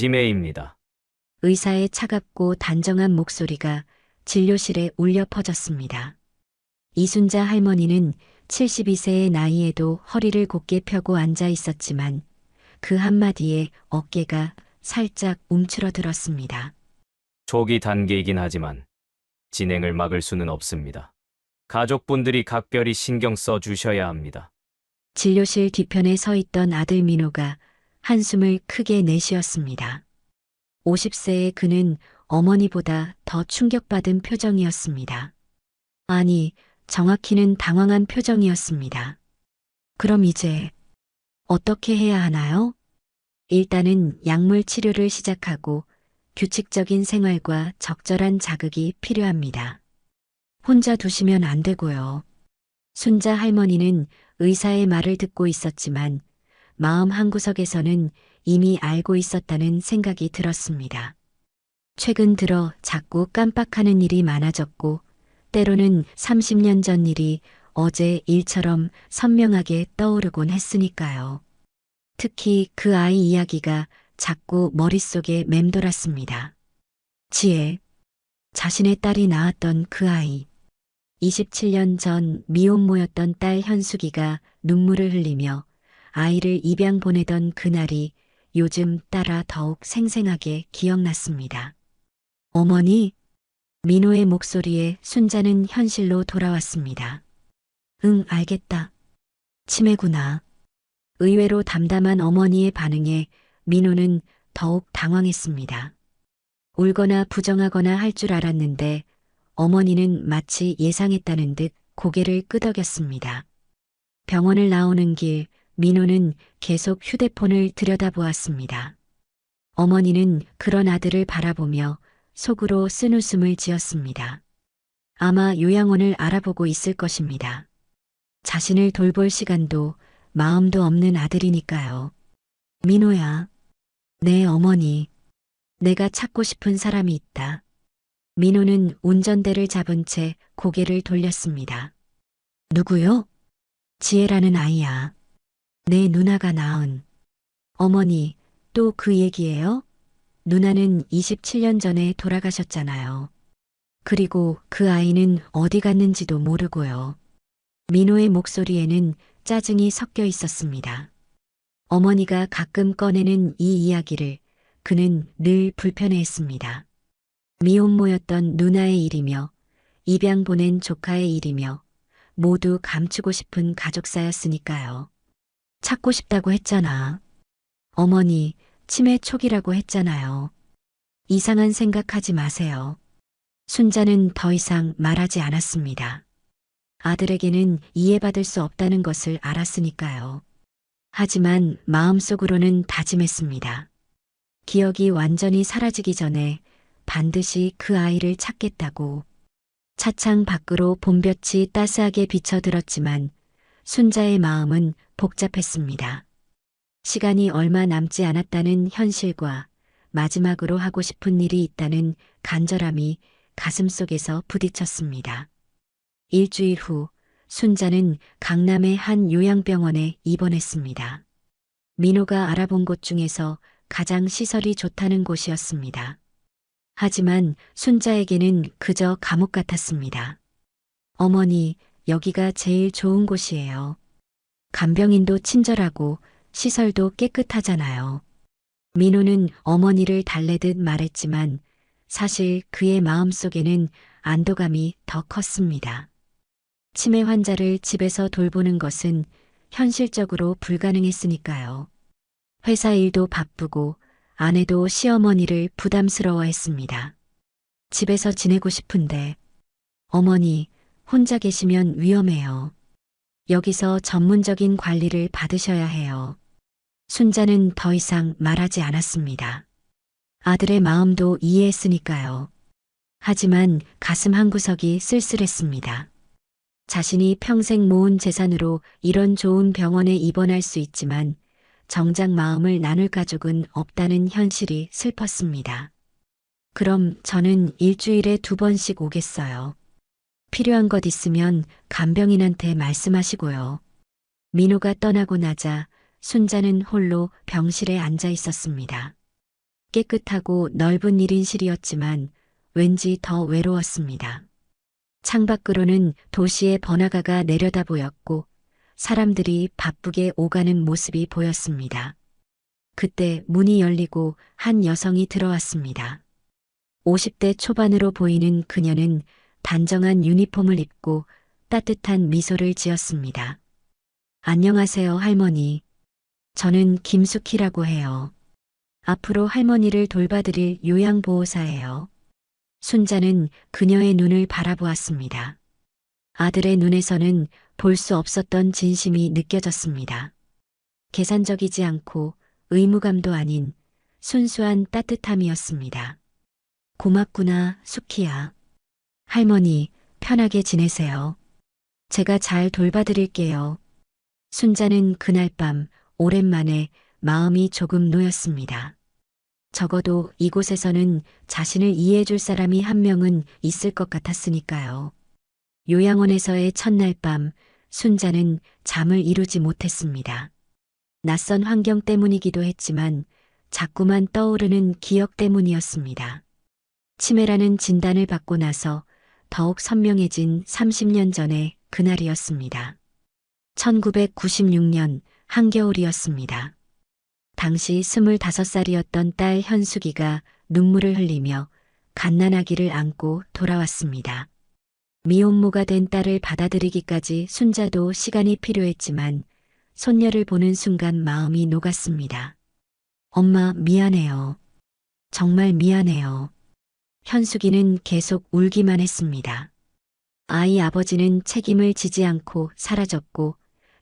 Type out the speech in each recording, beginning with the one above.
지매입니다. 의사의 차갑고 단정한 목소리가 진료실에 울려 퍼졌습니다. 이순자 할머니는 72세의 나이에도 허리를 곧게 펴고 앉아 있었지만 그 한마디에 어깨가 살짝 움츠러들었습니다. 초기 단계이긴 하지만 진행을 막을 수는 없습니다. 가족분들이 각별히 신경 써 주셔야 합니다. 진료실 뒤편에 서 있던 아들 민호가 한숨을 크게 내쉬었습니다. 50세의 그는 어머니보다 더 충격받은 표정이었습니다. 아니, 정확히는 당황한 표정이었습니다. 그럼 이제 어떻게 해야 하나요? 일단은 약물 치료를 시작하고 규칙적인 생활과 적절한 자극이 필요합니다. 혼자 두시면 안 되고요. 순자 할머니는 의사의 말을 듣고 있었지만 마음 한구석에서는 이미 알고 있었다는 생각이 들었습니다. 최근 들어 자꾸 깜빡하는 일이 많아졌고 때로는 30년 전 일이 어제 일처럼 선명하게 떠오르곤 했으니까요. 특히 그 아이 이야기가 자꾸 머릿속에 맴돌았습니다. 지혜, 자신의 딸이 낳았던 그 아이. 27년 전 미혼모였던 딸 현숙이가 눈물을 흘리며 아이를 입양 보내던 그날이 요즘 따라 더욱 생생하게 기억났습니다. 어머니, 민호의 목소리에 순자는 현실로 돌아왔습니다. 응, 알겠다. 치매구나. 의외로 담담한 어머니의 반응에 민호는 더욱 당황했습니다. 울거나 부정하거나 할 줄 알았는데 어머니는 마치 예상했다는 듯 고개를 끄덕였습니다. 병원을 나오는 길 민호는 계속 휴대폰을 들여다보았습니다. 어머니는 그런 아들을 바라보며 속으로 쓴웃음을 지었습니다. 아마 요양원을 알아보고 있을 것입니다. 자신을 돌볼 시간도 마음도 없는 아들이니까요. 민호야, 네 어머니, 내가 찾고 싶은 사람이 있다. 민호는 운전대를 잡은 채 고개를 돌렸습니다. 누구요? 지혜라는 아이야. 내 누나가 낳은. 어머니, 또 그 얘기예요? 누나는 27년 전에 돌아가셨잖아요. 그리고 그 아이는 어디 갔는지도 모르고요. 민호의 목소리에는 짜증이 섞여 있었습니다. 어머니가 가끔 꺼내는 이 이야기를 그는 늘 불편해했습니다. 미혼모였던 누나의 일이며 입양 보낸 조카의 일이며 모두 감추고 싶은 가족사였으니까요. 찾고 싶다고 했잖아. 어머니, 치매 초기라고 했잖아요. 이상한 생각하지 마세요. 순자는 더 이상 말하지 않았습니다. 아들에게는 이해받을 수 없다는 것을 알았으니까요. 하지만 마음속으로는 다짐했습니다. 기억이 완전히 사라지기 전에 반드시 그 아이를 찾겠다고. 차창 밖으로 봄볕이 따스하게 비쳐들었지만 순자의 마음은 복잡했습니다. 시간이 얼마 남지 않았다는 현실과 마지막으로 하고 싶은 일이 있다는 간절함이 가슴속에서 부딪혔습니다. 일주일 후 순자는 강남의 한 요양병원에 입원했습니다. 민호가 알아본 곳 중에서 가장 시설이 좋다는 곳이었습니다. 하지만 순자에게는 그저 감옥 같았습니다. 어머니, 여기가 제일 좋은 곳이에요. 간병인도 친절하고 시설도 깨끗하잖아요. 민호는 어머니를 달래듯 말했지만 사실 그의 마음속에는 안도감이 더 컸습니다. 치매 환자를 집에서 돌보는 것은 현실적으로 불가능했으니까요. 회사 일도 바쁘고 아내도 시어머니를 부담스러워했습니다. 집에서 지내고 싶은데 어머니 혼자 계시면 위험해요. 여기서 전문적인 관리를 받으셔야 해요. 순자는 더 이상 말하지 않았습니다. 아들의 마음도 이해했으니까요. 하지만 가슴 한구석이 쓸쓸했습니다. 자신이 평생 모은 재산으로 이런 좋은 병원에 입원할 수 있지만 정작 마음을 나눌 가족은 없다는 현실이 슬펐습니다. 그럼 저는 일주일에 2번씩 오겠어요. 필요한 것 있으면 간병인한테 말씀하시고요. 민호가 떠나고 나자 순자는 홀로 병실에 앉아 있었습니다. 깨끗하고 넓은 1인실이었지만 왠지 더 외로웠습니다. 창밖으로는 도시의 번화가가 내려다 보였고 사람들이 바쁘게 오가는 모습이 보였습니다. 그때 문이 열리고 한 여성이 들어왔습니다. 50대 초반으로 보이는 그녀는 단정한 유니폼을 입고 따뜻한 미소를 지었습니다. 안녕하세요, 할머니. 저는 김숙희라고 해요. 앞으로 할머니를 돌봐드릴 요양보호사예요. 순자는 그녀의 눈을 바라보았습니다. 아들의 눈에서는 볼 수 없었던 진심이 느껴졌습니다. 계산적이지 않고 의무감도 아닌 순수한 따뜻함이었습니다. 고맙구나, 숙희야. 할머니, 편하게 지내세요. 제가 잘 돌봐드릴게요. 순자는 그날 밤 오랜만에 마음이 조금 놓였습니다. 적어도 이곳에서는 자신을 이해해줄 사람이 한 명은 있을 것 같았으니까요. 요양원에서의 첫날 밤 순자는 잠을 이루지 못했습니다. 낯선 환경 때문이기도 했지만 자꾸만 떠오르는 기억 때문이었습니다. 치매라는 진단을 받고 나서 더욱 선명해진 30년 전의 그날이었습니다. 1996년 한겨울이었습니다. 당시 25살이었던 딸 현숙이가 눈물을 흘리며 갓난아기를 안고 돌아왔습니다. 미혼모가 된 딸을 받아들이기까지 순자도 시간이 필요했지만 손녀를 보는 순간 마음이 녹았습니다. 엄마, 미안해요. 정말 미안해요. 현숙이는 계속 울기만 했습니다. 아이 아버지는 책임을 지지 않고 사라졌고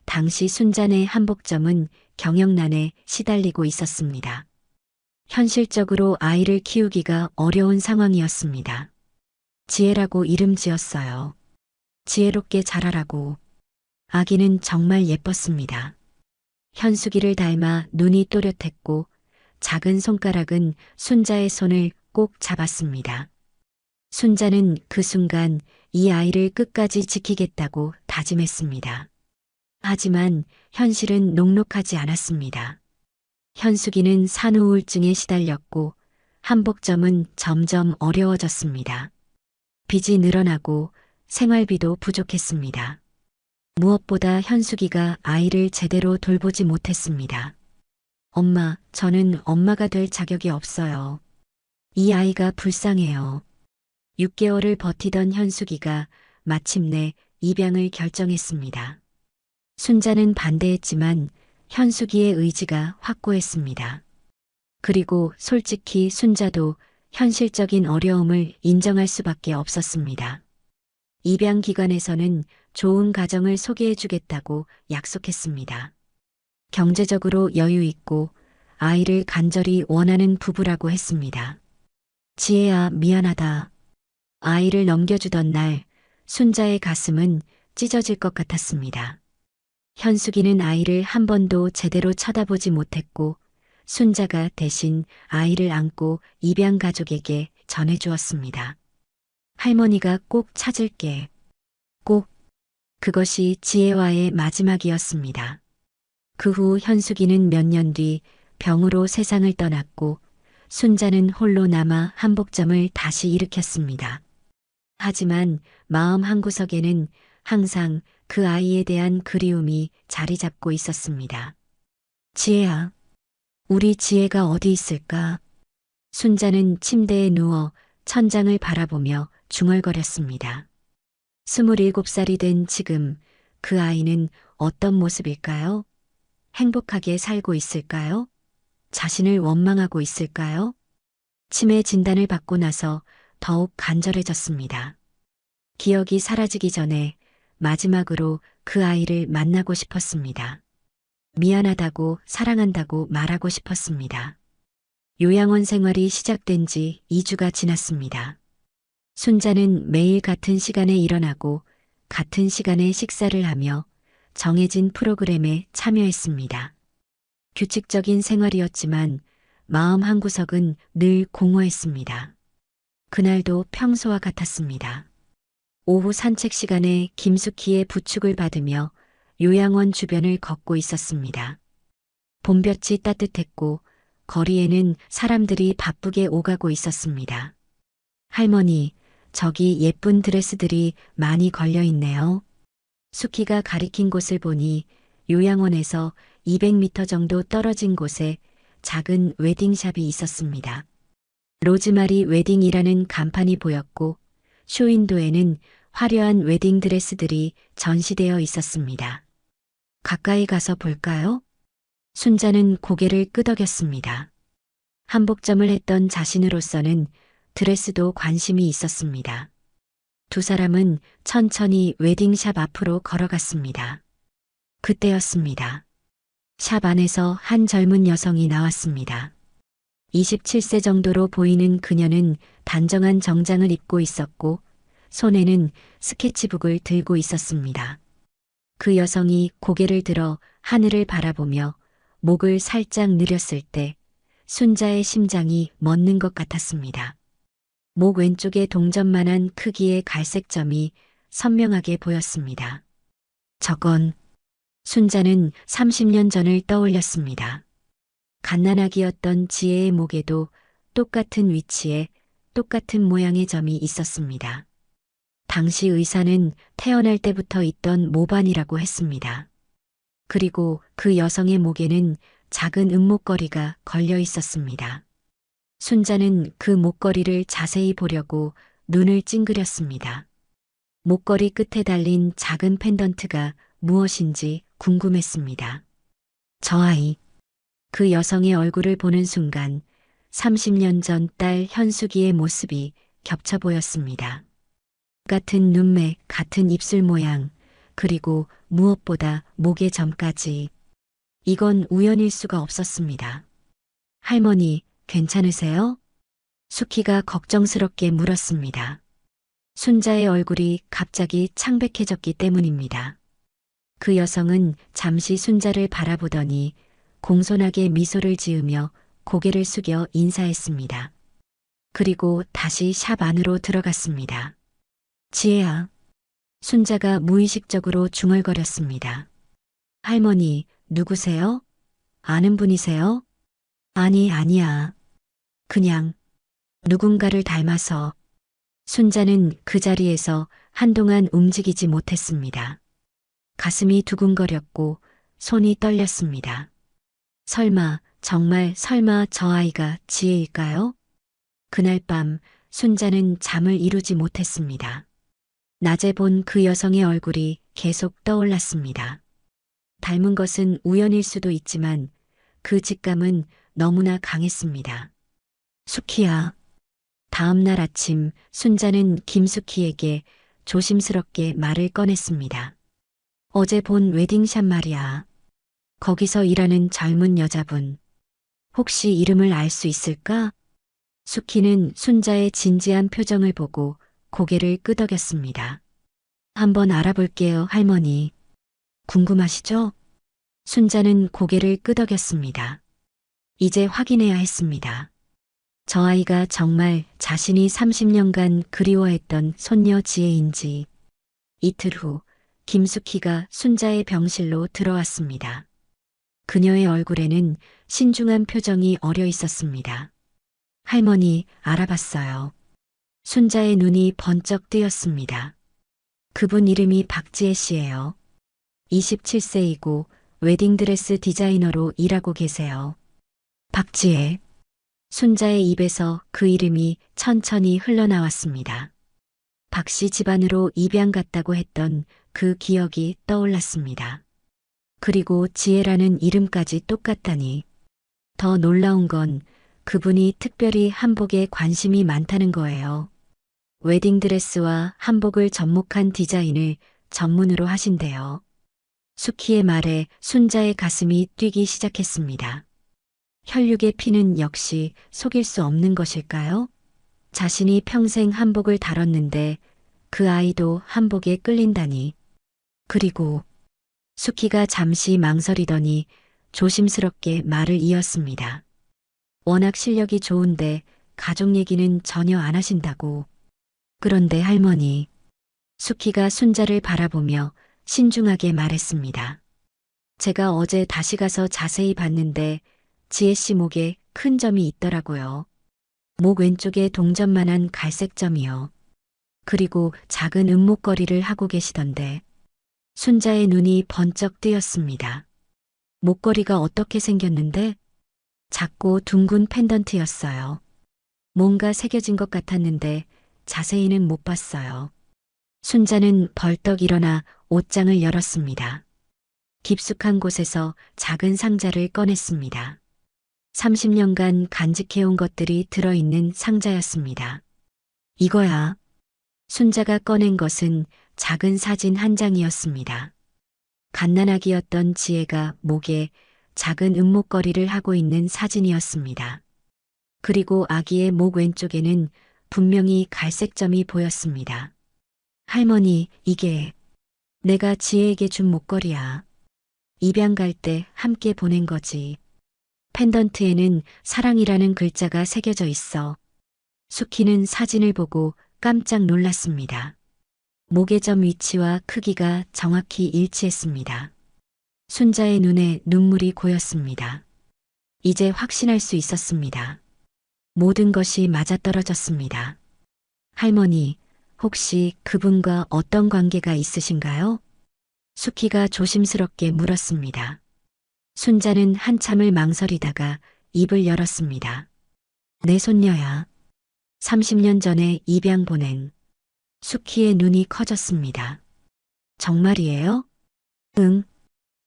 당시 순자네 한복점은 경영난에 시달리고 있었습니다. 현실적으로 아이를 키우기가 어려운 상황이었습니다. 지혜라고 이름 지었어요. 지혜롭게 자라라고. 아기는 정말 예뻤습니다. 현숙이를 닮아 눈이 또렷했고 작은 손가락은 순자의 손을 꼭 잡았습니다. 순자는 그 순간 이 아이를 끝까지 지키겠다고 다짐했습니다. 하지만 현실은 녹록하지 않았습니다. 현숙이는 산후우울증에 시달렸고 한복점은 점점 어려워졌습니다. 빚이 늘어나고 생활비도 부족했습니다. 무엇보다 현숙이가 아이를 제대로 돌보지 못했습니다. 엄마, 저는 엄마가 될 자격이 없어요. 이 아이가 불쌍해요. 6개월을 버티던 현숙이가 마침내 입양을 결정했습니다. 순자는 반대했지만 현숙이의 의지가 확고했습니다. 그리고 솔직히 순자도 현실적인 어려움을 인정할 수밖에 없었습니다. 입양 기관에서는 좋은 가정을 소개해주겠다고 약속했습니다. 경제적으로 여유 있고 아이를 간절히 원하는 부부라고 했습니다. 지혜야, 미안하다. 아이를 넘겨주던 날 순자의 가슴은 찢어질 것 같았습니다. 현숙이는 아이를 한 번도 제대로 쳐다보지 못했고 순자가 대신 아이를 안고 입양 가족에게 전해주었습니다. 할머니가 꼭 찾을게. 꼭. 그것이 지혜와의 마지막이었습니다. 그 후 현숙이는 몇 년 뒤 병으로 세상을 떠났고 순자는 홀로 남아 한복점을 다시 일으켰습니다. 하지만 마음 한구석에는 항상 그 아이에 대한 그리움이 자리 잡고 있었습니다. 지혜야, 우리 지혜가 어디 있을까? 순자는 침대에 누워 천장을 바라보며 중얼거렸습니다. 27살이 된 지금 그 아이는 어떤 모습일까요? 행복하게 살고 있을까요? 자신을 원망하고 있을까요? 치매 진단을 받고 나서 더욱 간절해졌습니다. 기억이 사라지기 전에 마지막으로 그 아이를 만나고 싶었습니다. 미안하다고 사랑한다고 말하고 싶었습니다. 요양원 생활이 시작된 지 2주가 지났습니다. 순자는 매일 같은 시간에 일어나고 같은 시간에 식사를 하며 정해진 프로그램에 참여했습니다. 규칙적인 생활이었지만 마음 한구석은 늘 공허했습니다. 그날도 평소와 같았습니다. 오후 산책 시간에 김숙희의 부축을 받으며 요양원 주변을 걷고 있었습니다. 봄볕이 따뜻했고 거리에는 사람들이 바쁘게 오가고 있었습니다. 할머니, 저기 예쁜 드레스들이 많이 걸려 있네요. 수키가 가리킨 곳을 보니 요양원에서 200m 정도 떨어진 곳에 작은 웨딩샵이 있었습니다. 로즈마리 웨딩이라는 간판이 보였고 쇼윈도에는 화려한 웨딩 드레스들이 전시되어 있었습니다. 가까이 가서 볼까요? 순자는 고개를 끄덕였습니다. 한복점을 했던 자신으로서는 드레스도 관심이 있었습니다. 두 사람은 천천히 웨딩샵 앞으로 걸어갔습니다. 그때였습니다. 샵 안에서 한 젊은 여성이 나왔습니다. 27세 정도로 보이는 그녀는 단정한 정장을 입고 있었고 손에는 스케치북을 들고 있었습니다. 그 여성이 고개를 들어 하늘을 바라보며 목을 살짝 느렸을 때 순자의 심장이 멎는 것 같았습니다. 목 왼쪽에 동전만한 크기의 갈색 점이 선명하게 보였습니다. 저건 순자는 30년 전을 떠올렸습니다. 갓난아기였던 지혜의 목에도 똑같은 위치에 똑같은 모양의 점이 있었습니다. 당시 의사는 태어날 때부터 있던 모반이라고 했습니다. 그리고 그 여성의 목에는 작은 은목걸이가 걸려 있었습니다. 순자는 그 목걸이를 자세히 보려고 눈을 찡그렸습니다. 목걸이 끝에 달린 작은 펜던트가 무엇인지 궁금했습니다. 저 아이, 그 여성의 얼굴을 보는 순간 30년 전 딸 현숙이의 모습이 겹쳐 보였습니다. 같은 눈매, 같은 입술 모양, 그리고 무엇보다 목의 점까지. 이건 우연일 수가 없었습니다. 할머니, 괜찮으세요? 수키가 걱정스럽게 물었습니다. 순자의 얼굴이 갑자기 창백해졌기 때문입니다. 그 여성은 잠시 순자를 바라보더니 공손하게 미소를 지으며 고개를 숙여 인사했습니다. 그리고 다시 샵 안으로 들어갔습니다. 지혜야. 순자가 무의식적으로 중얼거렸습니다. 할머니, 누구세요? 아는 분이세요? 아니야. 그냥 누군가를 닮아서. 순자는 그 자리에서 한동안 움직이지 못했습니다. 가슴이 두근거렸고 손이 떨렸습니다. 정말 설마 저 아이가 지혜일까요? 그날 밤 순자는 잠을 이루지 못했습니다. 낮에 본 그 여성의 얼굴이 계속 떠올랐습니다. 닮은 것은 우연일 수도 있지만 그 직감은 너무나 강했습니다. 수키야. 다음 날 아침 순자는 김수키에게 조심스럽게 말을 꺼냈습니다. 어제 본 웨딩샵 말이야. 거기서 일하는 젊은 여자분. 혹시 이름을 알 수 있을까? 수키는 순자의 진지한 표정을 보고 고개를 끄덕였습니다. 한번 알아볼게요, 할머니. 궁금하시죠? 순자는 고개를 끄덕였습니다. 이제 확인해야 했습니다. 저 아이가 정말 자신이 30년간 그리워했던 손녀 지혜인지. 이틀 후 김수키가 순자의 병실로 들어왔습니다. 그녀의 얼굴에는 신중한 표정이 어려 있었습니다. 할머니, 알아봤어요. 순자의 눈이 번쩍 뜨였습니다. 그분 이름이 박지혜 씨예요. 27세이고 웨딩드레스 디자이너로 일하고 계세요. 박지혜. 순자의 입에서 그 이름이 천천히 흘러나왔습니다. 박씨 집안으로 입양 갔다고 했던 그 기억이 떠올랐습니다. 그리고 지혜라는 이름까지 똑같다니. 더 놀라운 건 그분이 특별히 한복에 관심이 많다는 거예요. 웨딩드레스와 한복을 접목한 디자인을 전문으로 하신대요. 수키의 말에 순자의 가슴이 뛰기 시작했습니다. 혈육의 피는 역시 속일 수 없는 것일까요? 자신이 평생 한복을 다뤘는데 그 아이도 한복에 끌린다니. 그리고 수키가 잠시 망설이더니 조심스럽게 말을 이었습니다. 워낙 실력이 좋은데 가족 얘기는 전혀 안 하신다고. 그런데 할머니. 수키가 순자를 바라보며 신중하게 말했습니다. 제가 어제 다시 가서 자세히 봤는데 지혜 씨 목에 큰 점이 있더라고요. 목 왼쪽에 동전만한 갈색 점이요. 그리고 작은 은목걸이를 하고 계시던데 순자의 눈이 번쩍 뜨였습니다. 목걸이가 어떻게 생겼는데? 작고 둥근 펜던트였어요. 뭔가 새겨진 것 같았는데 자세히는 못 봤어요. 순자는 벌떡 일어나 옷장을 열었습니다. 깊숙한 곳에서 작은 상자를 꺼냈습니다. 30년간 간직해온 것들이 들어있는 상자였습니다. 이거야. 순자가 꺼낸 것은 작은 사진 한 장이었습니다. 갓난아기였던 지혜가 목에 작은 은목걸이를 하고 있는 사진이었습니다. 그리고 아기의 목 왼쪽에는 분명히 갈색 점이 보였습니다. 할머니, 이게 내가 지혜에게 준 목걸이야. 입양 갈 때 함께 보낸 거지. 펜던트에는 사랑이라는 글자가 새겨져 있어. 수키는 사진을 보고 깜짝 놀랐습니다. 목의 점 위치와 크기가 정확히 일치했습니다. 순자의 눈에 눈물이 고였습니다. 이제 확신할 수 있었습니다. 모든 것이 맞아떨어졌습니다. 할머니, 혹시 그분과 어떤 관계가 있으신가요? 수키가 조심스럽게 물었습니다. 순자는 한참을 망설이다가 입을 열었습니다. 내 손녀야. 30년 전에 입양 보낸. 수키의 눈이 커졌습니다. 정말이에요? 응.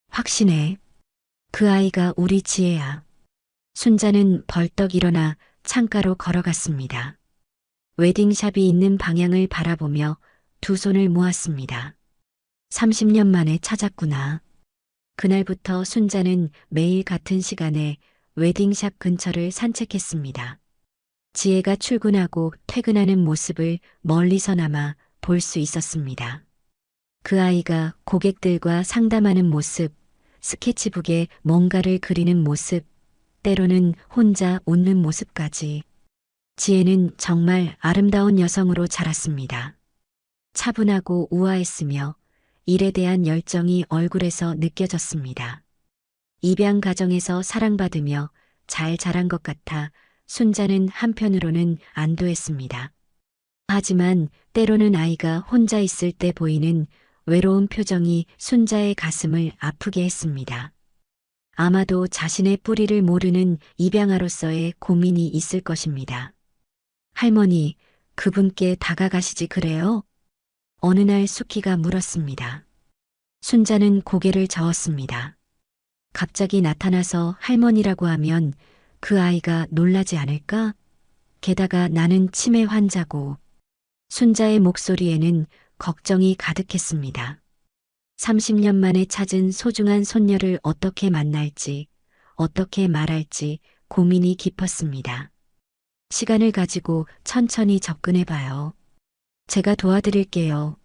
확신해. 그 아이가 우리 지혜야. 순자는 벌떡 일어나 창가로 걸어갔습니다. 웨딩샵이 있는 방향을 바라보며 두 손을 모았습니다. 30년 만에 찾았구나. 그날부터 순자는 매일 같은 시간에 웨딩샵 근처를 산책했습니다. 지혜가 출근하고 퇴근하는 모습을 멀리서나마 볼 수 있었습니다. 그 아이가 고객들과 상담하는 모습, 스케치북에 뭔가를 그리는 모습, 때로는 혼자 웃는 모습까지. 지혜는 정말 아름다운 여성으로 자랐습니다. 차분하고 우아했으며 일에 대한 열정이 얼굴에서 느껴졌습니다. 입양 가정에서 사랑받으며 잘 자란 것 같아 순자는 한편으로는 안도했습니다. 하지만 때로는 아이가 혼자 있을 때 보이는 외로운 표정이 순자의 가슴을 아프게 했습니다. 아마도 자신의 뿌리를 모르는 입양아로서의 고민이 있을 것입니다. 할머니, 그분께 다가가시지 그래요? 어느 날 수키가 물었습니다. 순자는 고개를 저었습니다. 갑자기 나타나서 할머니라고 하면 그 아이가 놀라지 않을까? 게다가 나는 치매 환자고. 순자의 목소리에는 걱정이 가득했습니다. 30년 만에 찾은 소중한 손녀를 어떻게 만날지, 어떻게 말할지 고민이 깊었습니다. 시간을 가지고 천천히 접근해봐요. 제가 도와드릴게요.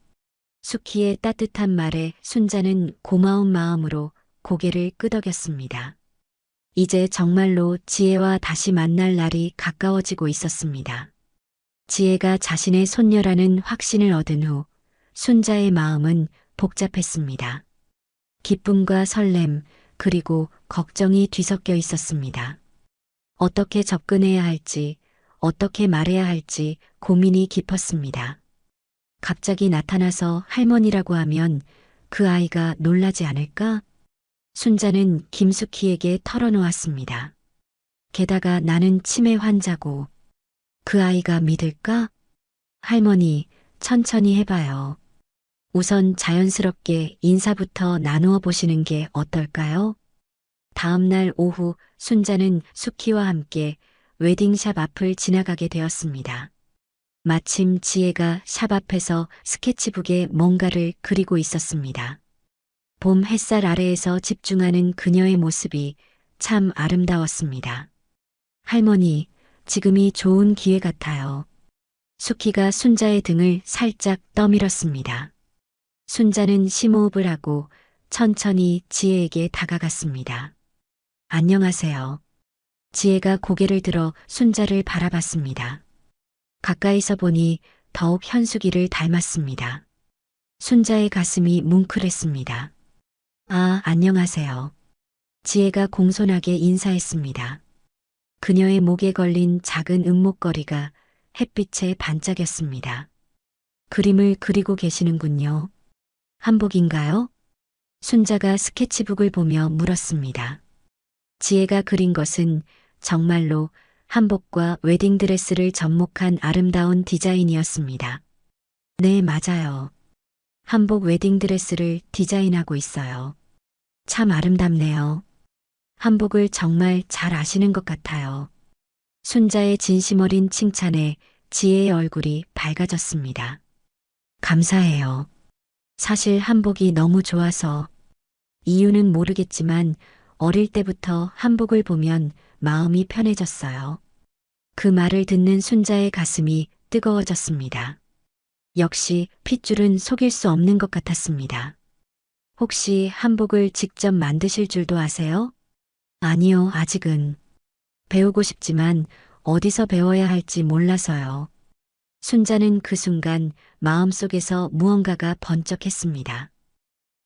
수키의 따뜻한 말에 순자는 고마운 마음으로 고개를 끄덕였습니다. 이제 정말로 지혜와 다시 만날 날이 가까워지고 있었습니다. 지혜가 자신의 손녀라는 확신을 얻은 후 순자의 마음은 복잡했습니다. 기쁨과 설렘, 그리고 걱정이 뒤섞여 있었습니다. 어떻게 접근해야 할지, 어떻게 말해야 할지 고민이 깊었습니다. 갑자기 나타나서 할머니라고 하면 그 아이가 놀라지 않을까? 순자는 김숙희에게 털어놓았습니다. 게다가 나는 치매 환자고 그 아이가 믿을까? 할머니, 천천히 해봐요. 우선 자연스럽게 인사부터 나누어 보시는 게 어떨까요? 다음 날 오후 순자는 수키와 함께 웨딩샵 앞을 지나가게 되었습니다. 마침 지혜가 샵 앞에서 스케치북에 뭔가를 그리고 있었습니다. 봄 햇살 아래에서 집중하는 그녀의 모습이 참 아름다웠습니다. 할머니, 지금이 좋은 기회 같아요. 수키가 순자의 등을 살짝 떠밀었습니다. 순자는 심호흡을 하고 천천히 지혜에게 다가갔습니다. 안녕하세요. 지혜가 고개를 들어 순자를 바라봤습니다. 가까이서 보니 더욱 현숙이를 닮았습니다. 순자의 가슴이 뭉클했습니다. 아, 안녕하세요. 지혜가 공손하게 인사했습니다. 그녀의 목에 걸린 작은 은목걸이가 햇빛에 반짝였습니다. 그림을 그리고 계시는군요. 한복인가요? 순자가 스케치북을 보며 물었습니다. 지혜가 그린 것은 정말로 한복과 웨딩드레스를 접목한 아름다운 디자인이었습니다. 네, 맞아요. 한복 웨딩드레스를 디자인하고 있어요. 참 아름답네요. 한복을 정말 잘 아시는 것 같아요. 순자의 진심 어린 칭찬에 지혜의 얼굴이 밝아졌습니다. 감사해요. 사실 한복이 너무 좋아서 이유는 모르겠지만 어릴 때부터 한복을 보면 마음이 편해졌어요. 그 말을 듣는 순자의 가슴이 뜨거워졌습니다. 역시 핏줄은 속일 수 없는 것 같았습니다. 혹시 한복을 직접 만드실 줄도 아세요? 아니요, 아직은. 배우고 싶지만 어디서 배워야 할지 몰라서요. 순자는 그 순간 마음속에서 무언가가 번쩍했습니다.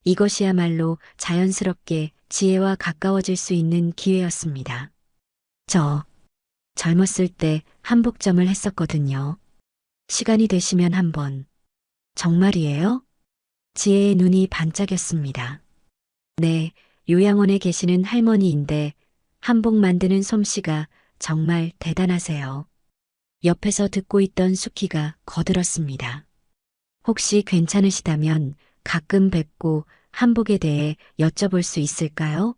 이것이야말로 자연스럽게 지혜와 가까워질 수 있는 기회였습니다. 저 젊었을 때 한복점을 했었거든요. 시간이 되시면 한번. 정말이에요? 지혜의 눈이 반짝였습니다. 네, 요양원에 계시는 할머니인데 한복 만드는 솜씨가 정말 대단하세요. 옆에서 듣고 있던 수키가 거들었습니다. 혹시 괜찮으시다면 가끔 뵙고 한복에 대해 여쭤볼 수 있을까요?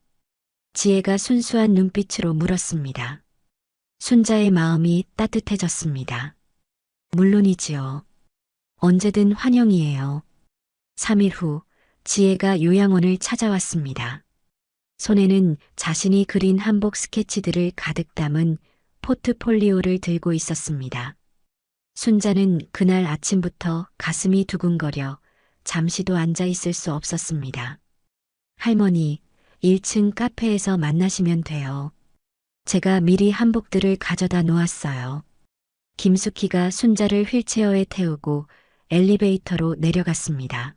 지혜가 순수한 눈빛으로 물었습니다. 순자의 마음이 따뜻해졌습니다. 물론이지요. 언제든 환영이에요. 3일 후 지혜가 요양원을 찾아왔습니다. 손에는 자신이 그린 한복 스케치들을 가득 담은 포트폴리오를 들고 있었습니다. 순자는 그날 아침부터 가슴이 두근거려 잠시도 앉아 있을 수 없었습니다. 할머니, 1층 카페에서 만나시면 돼요. 제가 미리 한복들을 가져다 놓았어요. 김숙희가 순자를 휠체어에 태우고 엘리베이터로 내려갔습니다.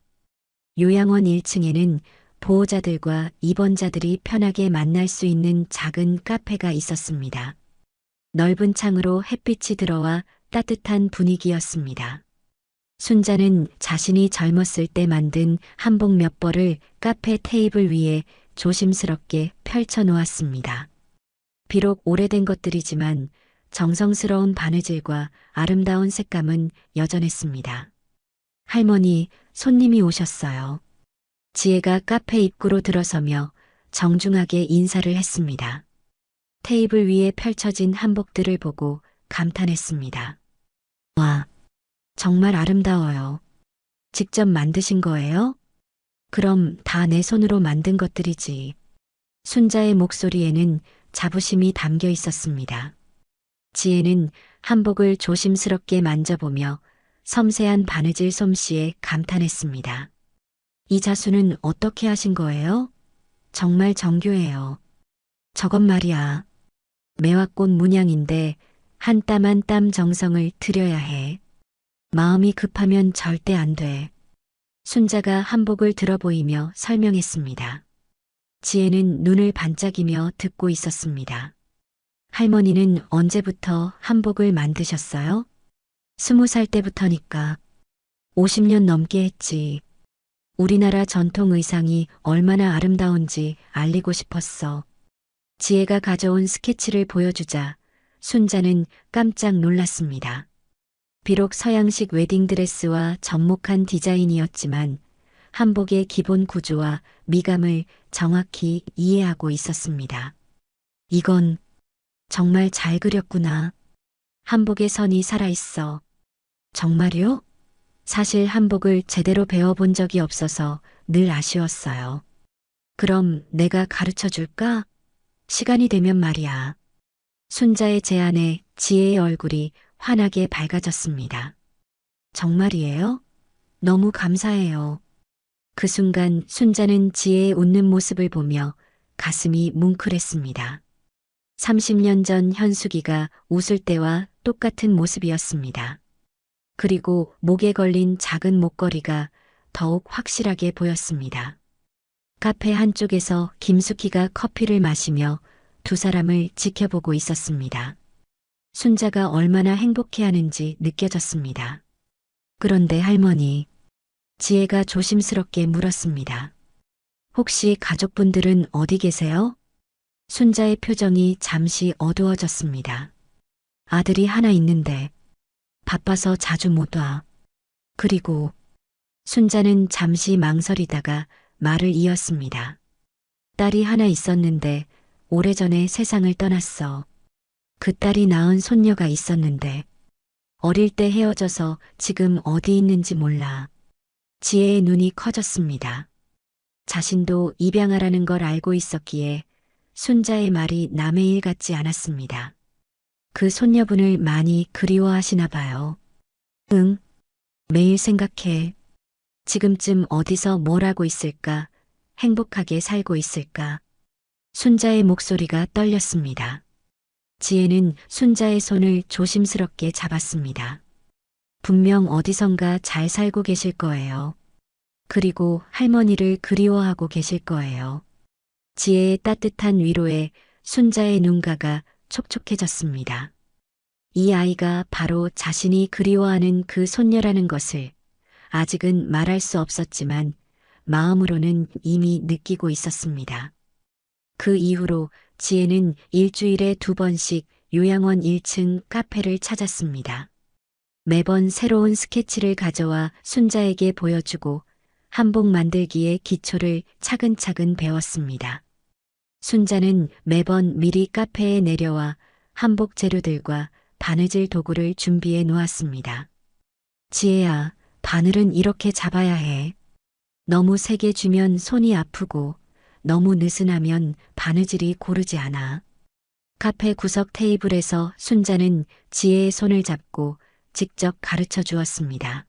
요양원 1층에는 보호자들과 입원자들이 편하게 만날 수 있는 작은 카페가 있었습니다. 넓은 창으로 햇빛이 들어와 따뜻한 분위기였습니다. 순자는 자신이 젊었을 때 만든 한복 몇 벌을 카페 테이블 위에 조심스럽게 펼쳐 놓았습니다. 비록 오래된 것들이지만 정성스러운 바느질과 아름다운 색감은 여전했습니다. 할머니, 손님이 오셨어요. 지혜가 카페 입구로 들어서며 정중하게 인사를 했습니다. 테이블 위에 펼쳐진 한복들을 보고 감탄했습니다. 와, 정말 아름다워요. 직접 만드신 거예요? 그럼 다 내 손으로 만든 것들이지. 순자의 목소리에는 자부심이 담겨 있었습니다. 지혜는 한복을 조심스럽게 만져보며 섬세한 바느질 솜씨에 감탄했습니다. 이 자수는 어떻게 하신 거예요? 정말 정교해요. 저것 말이야. 매화꽃 문양인데 한 땀 한 땀 정성을 들여야 해. 마음이 급하면 절대 안 돼. 순자가 한복을 들어보이며 설명했습니다. 지혜는 눈을 반짝이며 듣고 있었습니다. 할머니는 언제부터 한복을 만드셨어요? 20살 때부터니까. 50년 넘게 했지. 우리나라 전통 의상이 얼마나 아름다운지 알리고 싶었어. 지혜가 가져온 스케치를 보여주자 순자는 깜짝 놀랐습니다. 비록 서양식 웨딩드레스와 접목한 디자인이었지만 한복의 기본 구조와 미감을 정확히 이해하고 있었습니다. 이건 정말 잘 그렸구나. 한복의 선이 살아있어. 정말요? 사실 한복을 제대로 배워본 적이 없어서 늘 아쉬웠어요. 그럼 내가 가르쳐 줄까? 시간이 되면 말이야. 순자의 제안에 지혜의 얼굴이 환하게 밝아졌습니다. 정말이에요? 너무 감사해요. 그 순간 순자는 지혜의 웃는 모습을 보며 가슴이 뭉클했습니다. 30년 전 현숙이가 웃을 때와 똑같은 모습이었습니다. 그리고 목에 걸린 작은 목걸이가 더욱 확실하게 보였습니다. 카페 한쪽에서 김숙희가 커피를 마시며 두 사람을 지켜보고 있었습니다. 순자가 얼마나 행복해하는지 느껴졌습니다. 그런데 할머니, 지혜가 조심스럽게 물었습니다. 혹시 가족분들은 어디 계세요? 순자의 표정이 잠시 어두워졌습니다. 아들이 하나 있는데 바빠서 자주 못 와. 그리고 순자는 잠시 망설이다가 말을 이었습니다. 딸이 하나 있었는데 오래전에 세상을 떠났어. 그 딸이 낳은 손녀가 있었는데 어릴 때 헤어져서 지금 어디 있는지 몰라. 지혜의 눈이 커졌습니다. 자신도 입양하라는 걸 알고 있었기에 순자의 말이 남의 일 같지 않았습니다. 그 손녀분을 많이 그리워하시나 봐요. 응, 매일 생각해. 지금쯤 어디서 뭘 하고 있을까? 행복하게 살고 있을까? 순자의 목소리가 떨렸습니다. 지혜는 순자의 손을 조심스럽게 잡았습니다. 분명 어디선가 잘 살고 계실 거예요. 그리고 할머니를 그리워하고 계실 거예요. 지혜의 따뜻한 위로에 순자의 눈가가 촉촉해졌습니다. 이 아이가 바로 자신이 그리워하는 그 손녀라는 것을 아직은 말할 수 없었지만 마음으로는 이미 느끼고 있었습니다. 그 이후로 지혜는 일주일에 2번씩 요양원 1층 카페를 찾았습니다. 매번 새로운 스케치를 가져와 순자에게 보여주고 한복 만들기의 기초를 차근차근 배웠습니다. 순자는 매번 미리 카페에 내려와 한복 재료들과 바느질 도구를 준비해 놓았습니다. 지혜야, 바늘은 이렇게 잡아야 해. 너무 세게 쥐면 손이 아프고 너무 느슨하면 바느질이 고르지 않아. 카페 구석 테이블에서 순자는 지혜의 손을 잡고 직접 가르쳐 주었습니다.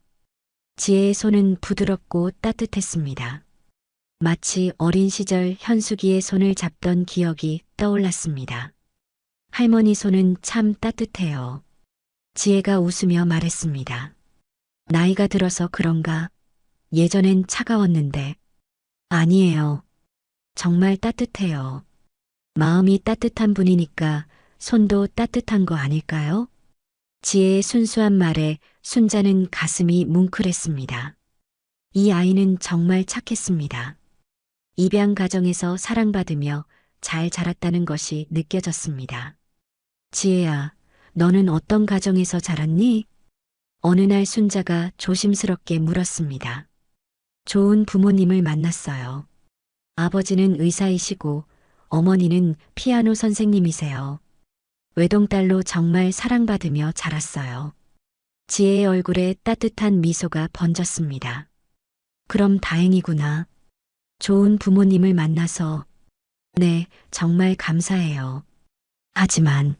지혜의 손은 부드럽고 따뜻했습니다. 마치 어린 시절 현숙이의 손을 잡던 기억이 떠올랐습니다. 할머니 손은 참 따뜻해요. 지혜가 웃으며 말했습니다. 나이가 들어서 그런가? 예전엔 차가웠는데. 아니에요. 정말 따뜻해요. 마음이 따뜻한 분이니까 손도 따뜻한 거 아닐까요? 지혜의 순수한 말에 순자는 가슴이 뭉클했습니다. 이 아이는 정말 착했습니다. 입양 가정에서 사랑받으며 잘 자랐다는 것이 느껴졌습니다. 지혜야, 너는 어떤 가정에서 자랐니? 어느 날 순자가 조심스럽게 물었습니다. 좋은 부모님을 만났어요. 아버지는 의사이시고 어머니는 피아노 선생님이세요. 외동딸로 정말 사랑받으며 자랐어요. 지혜의 얼굴에 따뜻한 미소가 번졌습니다. 그럼 다행이구나. 좋은 부모님을 만나서. 네, 정말 감사해요. 하지만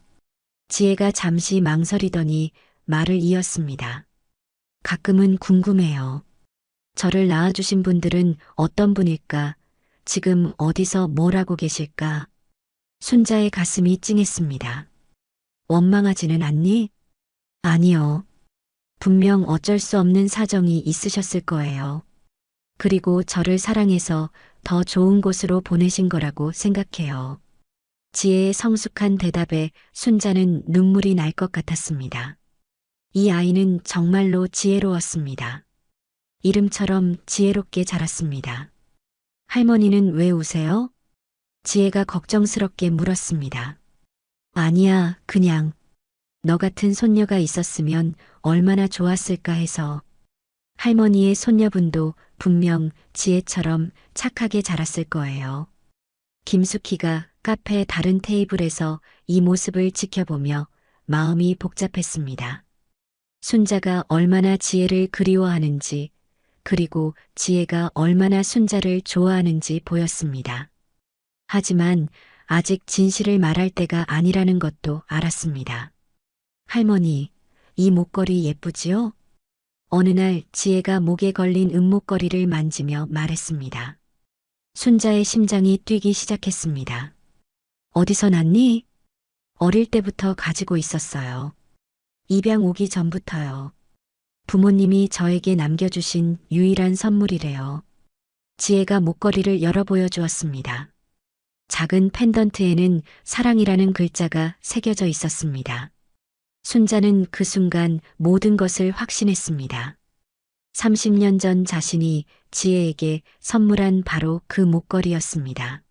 지혜가 잠시 망설이더니 말을 이었습니다. 가끔은 궁금해요. 저를 낳아주신 분들은 어떤 분일까? 지금 어디서 뭘 하고 계실까? 순자의 가슴이 찡했습니다. 원망하지는 않니? 아니요. 분명 어쩔 수 없는 사정이 있으셨을 거예요. 그리고 저를 사랑해서 더 좋은 곳으로 보내신 거라고 생각해요. 지혜의 성숙한 대답에 순자는 눈물이 날 것 같았습니다. 이 아이는 정말로 지혜로웠습니다. 이름처럼 지혜롭게 자랐습니다. 할머니는 왜 우세요? 지혜가 걱정스럽게 물었습니다. 아니야, 그냥 너 같은 손녀가 있었으면 얼마나 좋았을까 해서. 할머니의 손녀분도 분명 지혜처럼 착하게 자랐을 거예요. 김숙희가 카페 다른 테이블에서 이 모습을 지켜보며 마음이 복잡했습니다. 순자가 얼마나 지혜를 그리워하는지, 그리고 지혜가 얼마나 순자를 좋아하는지 보였습니다. 하지만 아직 진실을 말할 때가 아니라는 것도 알았습니다. 할머니, 이 목걸이 예쁘지요? 어느 날 지혜가 목에 걸린 은목걸이를 만지며 말했습니다. 순자의 심장이 뛰기 시작했습니다. 어디서 났니? 어릴 때부터 가지고 있었어요. 입양 오기 전부터요. 부모님이 저에게 남겨주신 유일한 선물이래요. 지혜가 목걸이를 열어 보여주었습니다. 작은 펜던트에는 사랑이라는 글자가 새겨져 있었습니다. 순자는 그 순간 모든 것을 확신했습니다. 30년 전 자신이 지혜에게 선물한 바로 그 목걸이였습니다.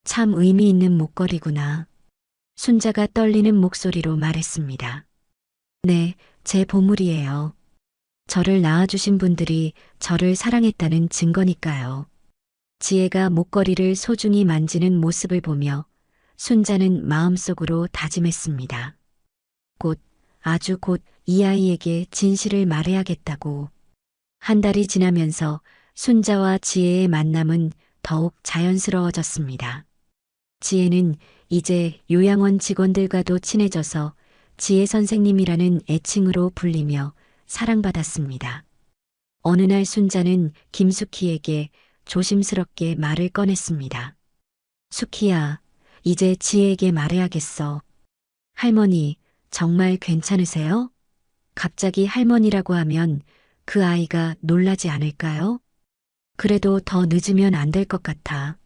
참 의미 있는 목걸이구나. 순자가 떨리는 목소리로 말했습니다. 네, 제 보물이에요. 저를 낳아주신 분들이 저를 사랑했다는 증거니까요. 지혜가 목걸이를 소중히 만지는 모습을 보며 순자는 마음속으로 다짐했습니다. 곧, 아주 곧 이 아이에게 진실을 말해야겠다고. 한 달이 지나면서 순자와 지혜의 만남은 더욱 자연스러워졌습니다. 지혜는 이제 요양원 직원들과도 친해져서 지혜 선생님이라는 애칭으로 불리며 사랑받았습니다. 어느 날 순자는 김숙희에게 조심스럽게 말을 꺼냈습니다. 숙희야, 이제 지혜에게 말해야겠어. 할머니, 정말 괜찮으세요? 갑자기 할머니라고 하면 그 아이가 놀라지 않을까요? 그래도 더 늦으면 안 될 것 같아.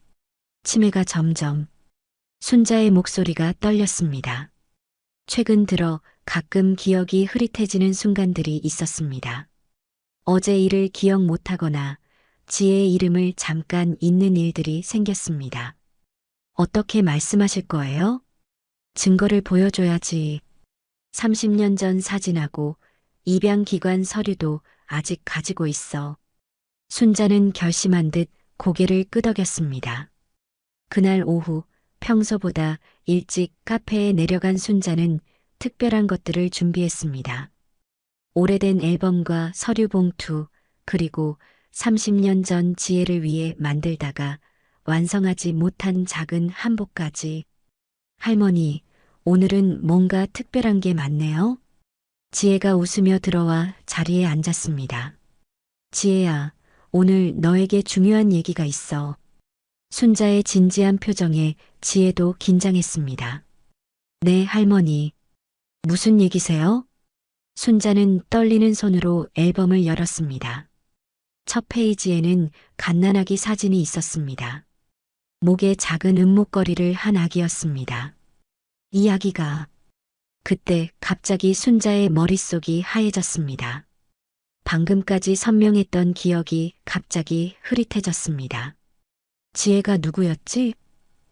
치매가 점점. 순자의 목소리가 떨렸습니다. 최근 들어 가끔 기억이 흐릿해지는 순간들이 있었습니다. 어제 일을 기억 못하거나 지혜의 이름을 잠깐 잊는 일들이 생겼습니다. 어떻게 말씀하실 거예요? 증거를 보여줘야지. 30년 전 사진하고 입양기관 서류도 아직 가지고 있어. 순자는 결심한 듯 고개를 끄덕였습니다. 그날 오후 평소보다 일찍 카페에 내려간 순자는 특별한 것들을 준비했습니다. 오래된 앨범과 서류 봉투, 그리고 30년 전 지혜를 위해 만들다가 완성하지 못한 작은 한복까지. 할머니, 오늘은 뭔가 특별한 게 많네요. 지혜가 웃으며 들어와 자리에 앉았습니다. 지혜야, 오늘 너에게 중요한 얘기가 있어. 순자의 진지한 표정에 지혜도 긴장했습니다. 네, 할머니. 무슨 얘기세요? 순자는 떨리는 손으로 앨범을 열었습니다. 첫 페이지에는 갓난아기 사진이 있었습니다. 목에 작은 은목걸이를 한 아기였습니다. 이 아기가. 그때 갑자기 순자의 머릿속이 하얘졌습니다. 방금까지 선명했던 기억이 갑자기 흐릿해졌습니다. 지혜가 누구였지?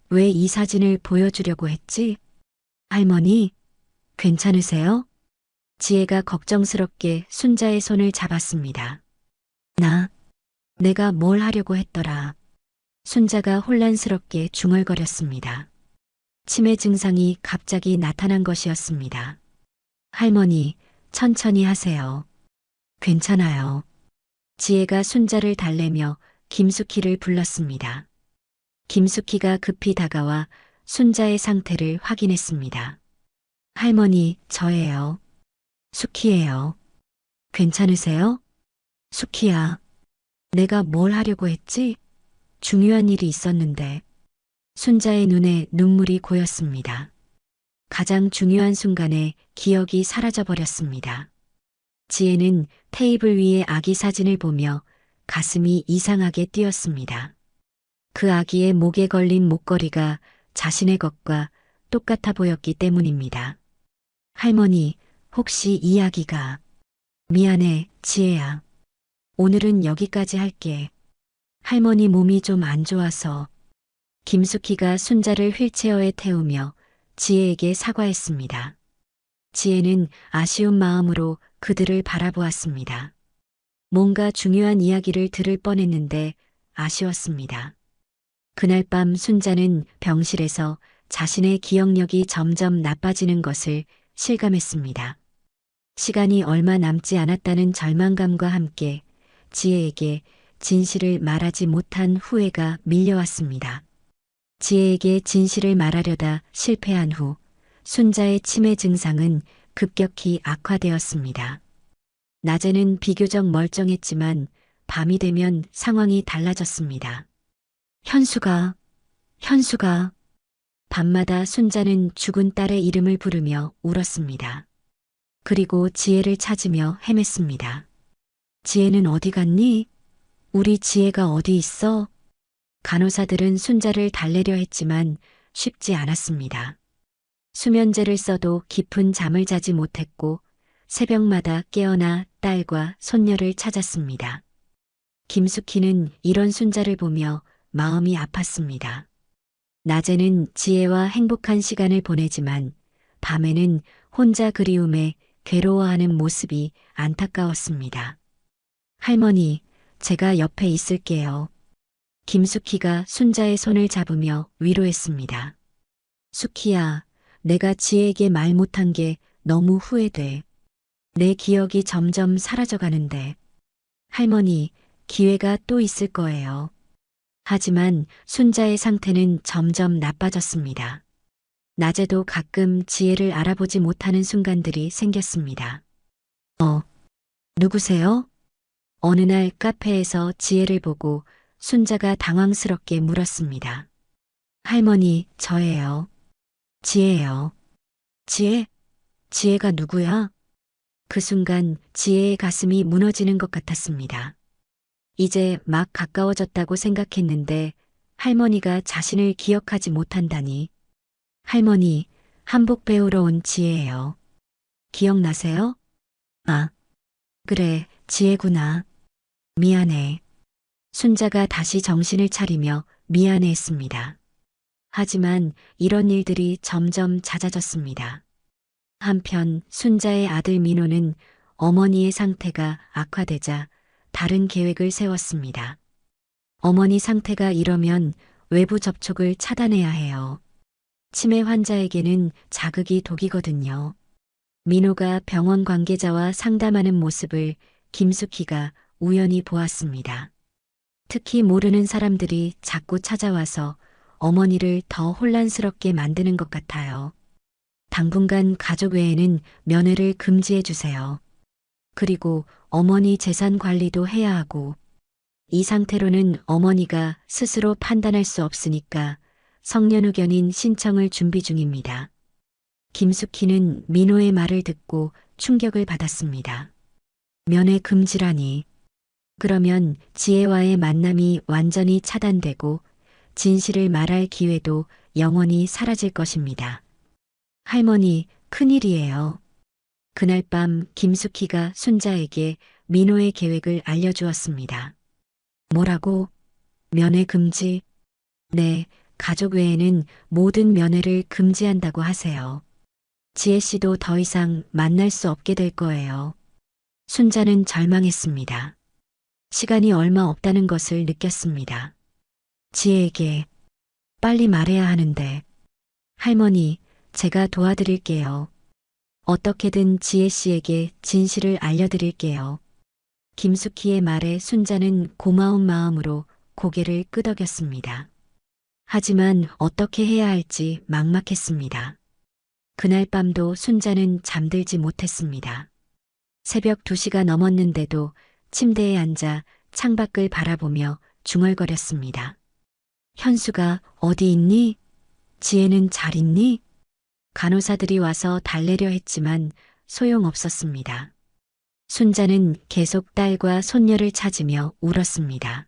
왜 이 사진을 보여주려고 했지? 할머니, 괜찮으세요? 지혜가 걱정스럽게 순자의 손을 잡았습니다. 내가 뭘 하려고 했더라. 순자가 혼란스럽게 중얼거렸습니다. 치매 증상이 갑자기 나타난 것이었습니다. 할머니, 천천히 하세요. 괜찮아요. 지혜가 순자를 달래며 김숙희를 불렀습니다. 김숙희가 급히 다가와 순자의 상태를 확인했습니다. 할머니, 저예요. 숙희예요. 괜찮으세요? 숙희야, 내가 뭘 하려고 했지? 중요한 일이 있었는데. 순자의 눈에 눈물이 고였습니다. 가장 중요한 순간에 기억이 사라져버렸습니다. 지혜는 테이블 위의 아기 사진을 보며 가슴이 이상하게 뛰었습니다. 그 아기의 목에 걸린 목걸이가 자신의 것과 똑같아 보였기 때문입니다. 할머니, 혹시 이 아기가... 미안해, 지혜야. 오늘은 여기까지 할게. 할머니 몸이 좀 안 좋아서. 김숙희가 순자를 휠체어에 태우며 지혜에게 사과했습니다. 지혜는 아쉬운 마음으로 그들을 바라보았습니다. 뭔가 중요한 이야기를 들을 뻔했는데 아쉬웠습니다. 그날 밤 순자는 병실에서 자신의 기억력이 점점 나빠지는 것을 실감했습니다. 시간이 얼마 남지 않았다는 절망감과 함께 지혜에게 진실을 말하지 못한 후회가 밀려왔습니다. 지혜에게 진실을 말하려다 실패한 후 순자의 치매 증상은 급격히 악화되었습니다. 낮에는 비교적 멀쩡했지만 밤이 되면 상황이 달라졌습니다. 현수가. 밤마다 순자는 죽은 딸의 이름을 부르며 울었습니다. 그리고 지혜를 찾으며 헤맸습니다. 지혜는 어디 갔니? 우리 지혜가 어디 있어? 간호사들은 순자를 달래려 했지만 쉽지 않았습니다. 수면제를 써도 깊은 잠을 자지 못했고 새벽마다 깨어나 딸과 손녀를 찾았습니다. 김숙희는 이런 순자를 보며 마음이 아팠습니다. 낮에는 지혜와 행복한 시간을 보내지만 밤에는 혼자 그리움에 괴로워하는 모습이 안타까웠습니다. 할머니, 제가 옆에 있을게요. 김숙희가 순자의 손을 잡으며 위로했습니다. 숙희야, 내가 지혜에게 말 못한 게 너무 후회돼. 내 기억이 점점 사라져가는데. 할머니, 기회가 또 있을 거예요. 하지만 순자의 상태는 점점 나빠졌습니다. 낮에도 가끔 지혜를 알아보지 못하는 순간들이 생겼습니다. 누구세요? 어느 날 카페에서 지혜를 보고 순자가 당황스럽게 물었습니다. 할머니, 저예요. 지혜요. 지혜? 지혜가 누구야? 그 순간 지혜의 가슴이 무너지는 것 같았습니다. 이제 막 가까워졌다고 생각했는데 할머니가 자신을 기억하지 못한다니. 할머니, 한복 배우러 온 지혜예요. 기억나세요? 아, 그래, 지혜구나. 미안해. 순자가 다시 정신을 차리며 미안해했습니다. 하지만 이런 일들이 점점 잦아졌습니다. 한편 순자의 아들 민호는 어머니의 상태가 악화되자 다른 계획을 세웠습니다. 어머니 상태가 이러면 외부 접촉을 차단해야 해요. 치매 환자에게는 자극이 독이거든요. 민호가 병원 관계자와 상담하는 모습을 김숙희가 우연히 보았습니다. 특히 모르는 사람들이 자꾸 찾아와서 어머니를 더 혼란스럽게 만드는 것 같아요. 당분간 가족 외에는 면회를 금지해 주세요. 그리고 어머니 재산 관리도 해야 하고, 이 상태로는 어머니가 스스로 판단할 수 없으니까 성년후견인 신청을 준비 중입니다. 김숙희는 민호의 말을 듣고 충격을 받았습니다. 면회 금지라니. 그러면 지혜와의 만남이 완전히 차단되고 진실을 말할 기회도 영원히 사라질 것입니다. 할머니, 큰일이에요. 그날 밤 김숙희가 순자에게 민호의 계획을 알려주었습니다. 뭐라고? 면회 금지? 네, 가족 외에는 모든 면회를 금지한다고 하세요. 지혜 씨도 더 이상 만날 수 없게 될 거예요. 순자는 절망했습니다. 시간이 얼마 없다는 것을 느꼈습니다. 지혜에게 빨리 말해야 하는데. 할머니, 제가 도와드릴게요. 어떻게든 지혜 씨에게 진실을 알려드릴게요. 김숙희의 말에 순자는 고마운 마음으로 고개를 끄덕였습니다. 하지만 어떻게 해야 할지 막막했습니다. 그날 밤도 순자는 잠들지 못했습니다. 새벽 2시가 넘었는데도 침대에 앉아 창밖을 바라보며 중얼거렸습니다. 현수가 어디 있니? 지혜는 잘 있니? 간호사들이 와서 달래려 했지만 소용없었습니다. 순자는 계속 딸과 손녀를 찾으며 울었습니다.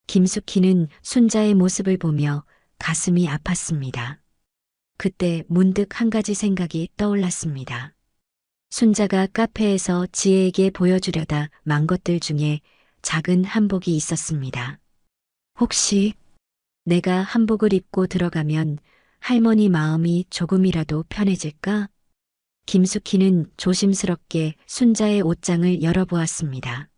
김숙희는 순자의 모습을 보며 가슴이 아팠습니다. 그때 문득 한 가지 생각이 떠올랐습니다. 순자가 카페에서 지혜에게 보여주려다 만 것들 중에 작은 한복이 있었습니다. 혹시 내가 한복을 입고 들어가면 할머니 마음이 조금이라도 편해질까? 김숙희는 조심스럽게 순자의 옷장을 열어보았습니다.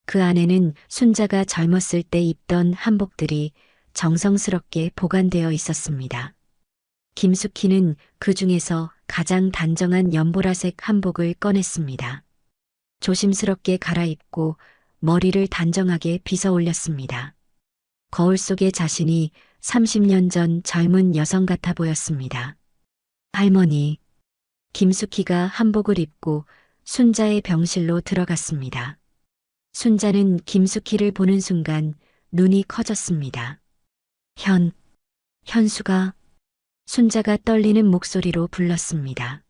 그 안에는 순자가 젊었을 때 입던 한복들이 정성스럽게 보관되어 있었습니다. 김숙희는 그 중에서 가장 단정한 연보라색 한복을 꺼냈습니다. 조심스럽게 갈아입고 머리를 단정하게 빗어 올렸습니다. 거울 속의 자신이 30년 전 젊은 여성 같아 보였습니다. 할머니, 김숙희가 한복을 입고 순자의 병실로 들어갔습니다. 순자는 김숙희를 보는 순간 눈이 커졌습니다. 현수가, 순자가 떨리는 목소리로 불렀습니다.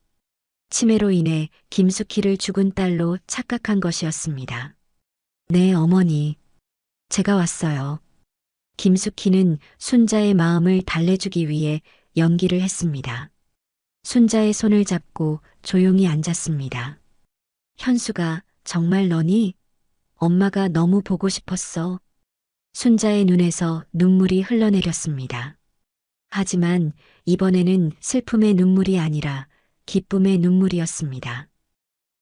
치매로 인해 김숙희를 죽은 딸로 착각한 것이었습니다. 네, 어머니. 제가 왔어요. 김숙희는 순자의 마음을 달래주기 위해 연기를 했습니다. 순자의 손을 잡고 조용히 앉았습니다. 현수가 정말 너니? 엄마가 너무 보고 싶었어. 순자의 눈에서 눈물이 흘러내렸습니다. 하지만 이번에는 슬픔의 눈물이 아니라 기쁨의 눈물이었습니다.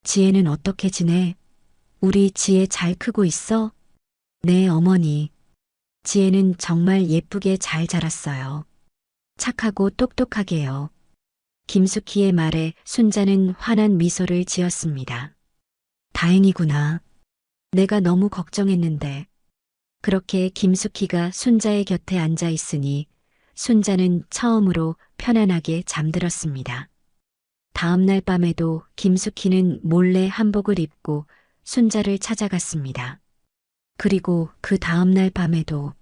지혜는 어떻게 지내? 우리 지혜 잘 크고 있어? 네, 어머니. 지혜는 정말 예쁘게 잘 자랐어요. 착하고 똑똑하게요. 김숙희의 말에 순자는 환한 미소를 지었습니다. 다행이구나. 내가 너무 걱정했는데. 그렇게 김숙희가 순자의 곁에 앉아 있으니 순자는 처음으로 편안하게 잠들었습니다. 다음 날 밤에도 김숙희는 몰래 한복을 입고 순자를 찾아갔습니다. 그리고 그 다음 날 밤에도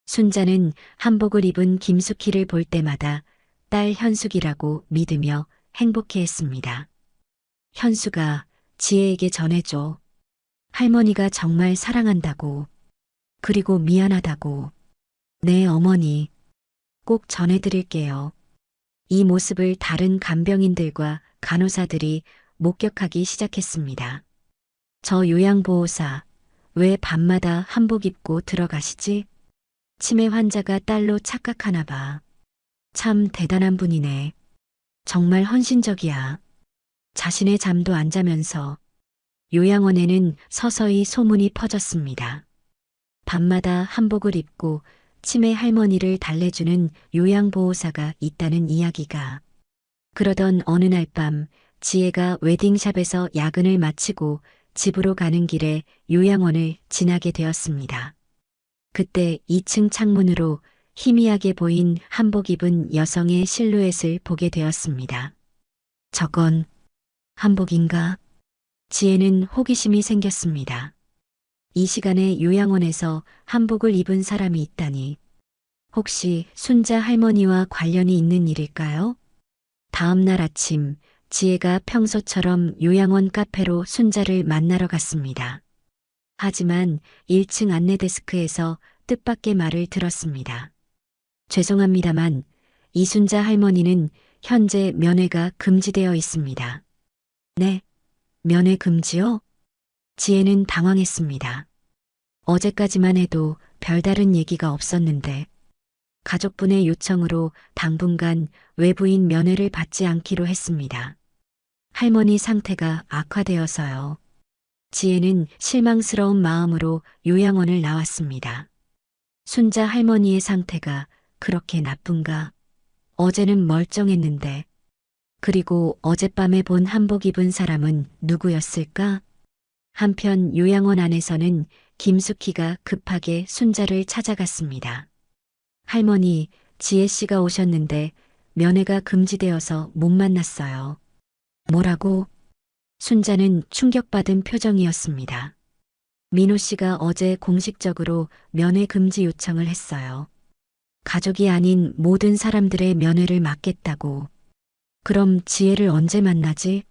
순자는 한복을 입은 김숙희를 볼 때마다 딸 현숙이라고 믿으며 행복해했습니다. 현수가 지혜에게 전해줘. 할머니가 정말 사랑한다고. 그리고 미안하다고. 네, 어머니. 꼭 전해드릴게요. 이 모습을 다른 간병인들과 간호사들이 목격하기 시작했습니다. 저 요양보호사, 왜 밤마다 한복 입고 들어가시지? 치매 환자가 딸로 착각하나 봐. 참 대단한 분이네. 정말 헌신적이야. 자신의 잠도 안 자면서 요양원에는 서서히 소문이 퍼졌습니다. 밤마다 한복을 입고 치매 할머니를 달래주는 요양보호사가 있다는 이야기가. 그러던 어느 날 밤 지혜가 웨딩샵에서 야근을 마치고 집으로 가는 길에 요양원을 지나게 되었습니다. 그때 2층 창문으로 희미하게 보인 한복 입은 여성의 실루엣을 보게 되었습니다. 저건 한복인가? 지혜는 호기심이 생겼습니다. 이 시간에 요양원에서 한복을 입은 사람이 있다니. 혹시 순자 할머니와 관련이 있는 일일까요? 다음 날 아침, 지혜가 평소처럼 요양원 카페로 순자를 만나러 갔습니다. 하지만 1층 안내데스크에서 뜻밖의 말을 들었습니다. 죄송합니다만 이순자 할머니는 현재 면회가 금지되어 있습니다. 네, 면회 금지요? 지혜는 당황했습니다. 어제까지만 해도 별다른 얘기가 없었는데 가족분의 요청으로 당분간 외부인 면회를 받지 않기로 했습니다. 할머니 상태가 악화되어서요. 지혜는 실망스러운 마음으로 요양원을 나왔습니다. 순자 할머니의 상태가 그렇게 나쁜가? 어제는 멀쩡했는데. 그리고 어젯밤에 본 한복 입은 사람은 누구였을까? 한편 요양원 안에서는 김숙희가 급하게 순자를 찾아갔습니다. 할머니, 지혜 씨가 오셨는데 면회가 금지되어서 못 만났어요. 뭐라고? 순자는 충격받은 표정이었습니다. 민호 씨가 어제 공식적으로 면회 금지 요청을 했어요. 가족이 아닌 모든 사람들의 면회를 막겠다고. 그럼 지혜를 언제 만나지?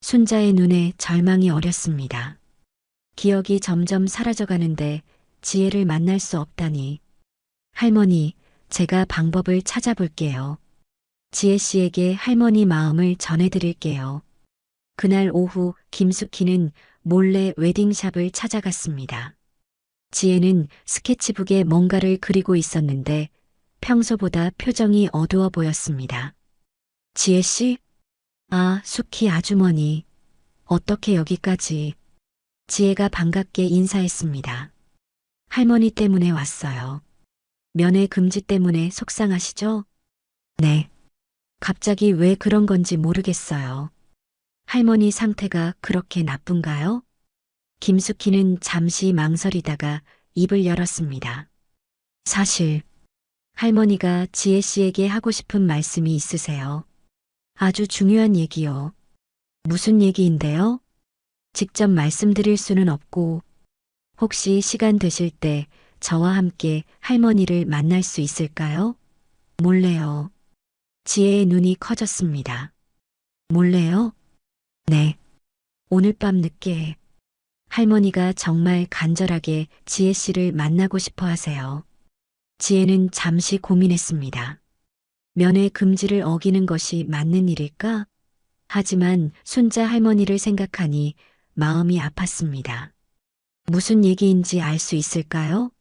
순자의 눈에 절망이 어렸습니다. 기억이 점점 사라져가는데 지혜를 만날 수 없다니. 할머니, 제가 방법을 찾아볼게요. 지혜 씨에게 할머니 마음을 전해드릴게요. 그날 오후 김숙희는 몰래 웨딩샵을 찾아갔습니다. 지혜는 스케치북에 뭔가를 그리고 있었는데 평소보다 표정이 어두워 보였습니다. 지혜 씨? 아, 숙희 아주머니. 어떻게 여기까지? 지혜가 반갑게 인사했습니다. 할머니 때문에 왔어요. 면회 금지 때문에 속상하시죠? 네. 갑자기 왜 그런 건지 모르겠어요. 할머니 상태가 그렇게 나쁜가요? 김숙희는 잠시 망설이다가 입을 열었습니다. 사실 할머니가 지혜 씨에게 하고 싶은 말씀이 있으세요. 아주 중요한 얘기요. 무슨 얘기인데요? 직접 말씀드릴 수는 없고 혹시 시간 되실 때 저와 함께 할머니를 만날 수 있을까요? 몰래요. 지혜의 눈이 커졌습니다. 몰래요? 네. 오늘 밤 늦게 할머니가 정말 간절하게 지혜 씨를 만나고 싶어 하세요. 지혜는 잠시 고민했습니다. 면회 금지를 어기는 것이 맞는 일일까? 하지만 순자 할머니를 생각하니 마음이 아팠습니다. 무슨 얘기인지 알 수 있을까요?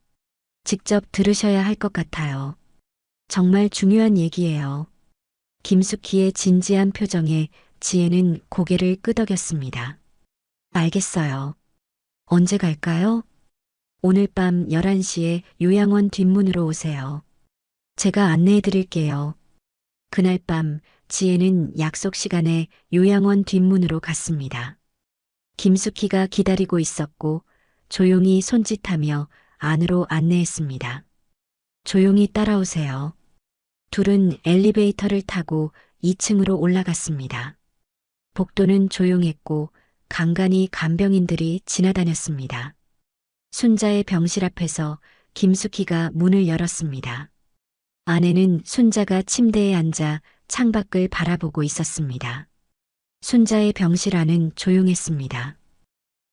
직접 들으셔야 할 것 같아요. 정말 중요한 얘기예요. 김숙희의 진지한 표정에 지혜는 고개를 끄덕였습니다. 알겠어요. 언제 갈까요? 오늘 밤 11시에 요양원 뒷문으로 오세요. 제가 안내해 드릴게요. 그날 밤 지혜는 약속 시간에 요양원 뒷문으로 갔습니다. 김숙희가 기다리고 있었고 조용히 손짓하며 안으로 안내했습니다. 조용히 따라오세요. 둘은 엘리베이터를 타고 2층으로 올라갔습니다. 복도는 조용했고 간간히 간병인들이 지나다녔습니다. 순자의 병실 앞에서 김숙희가 문을 열었습니다. 아내는 순자가 침대에 앉아 창밖을 바라보고 있었습니다. 순자의 병실 안은 조용했습니다.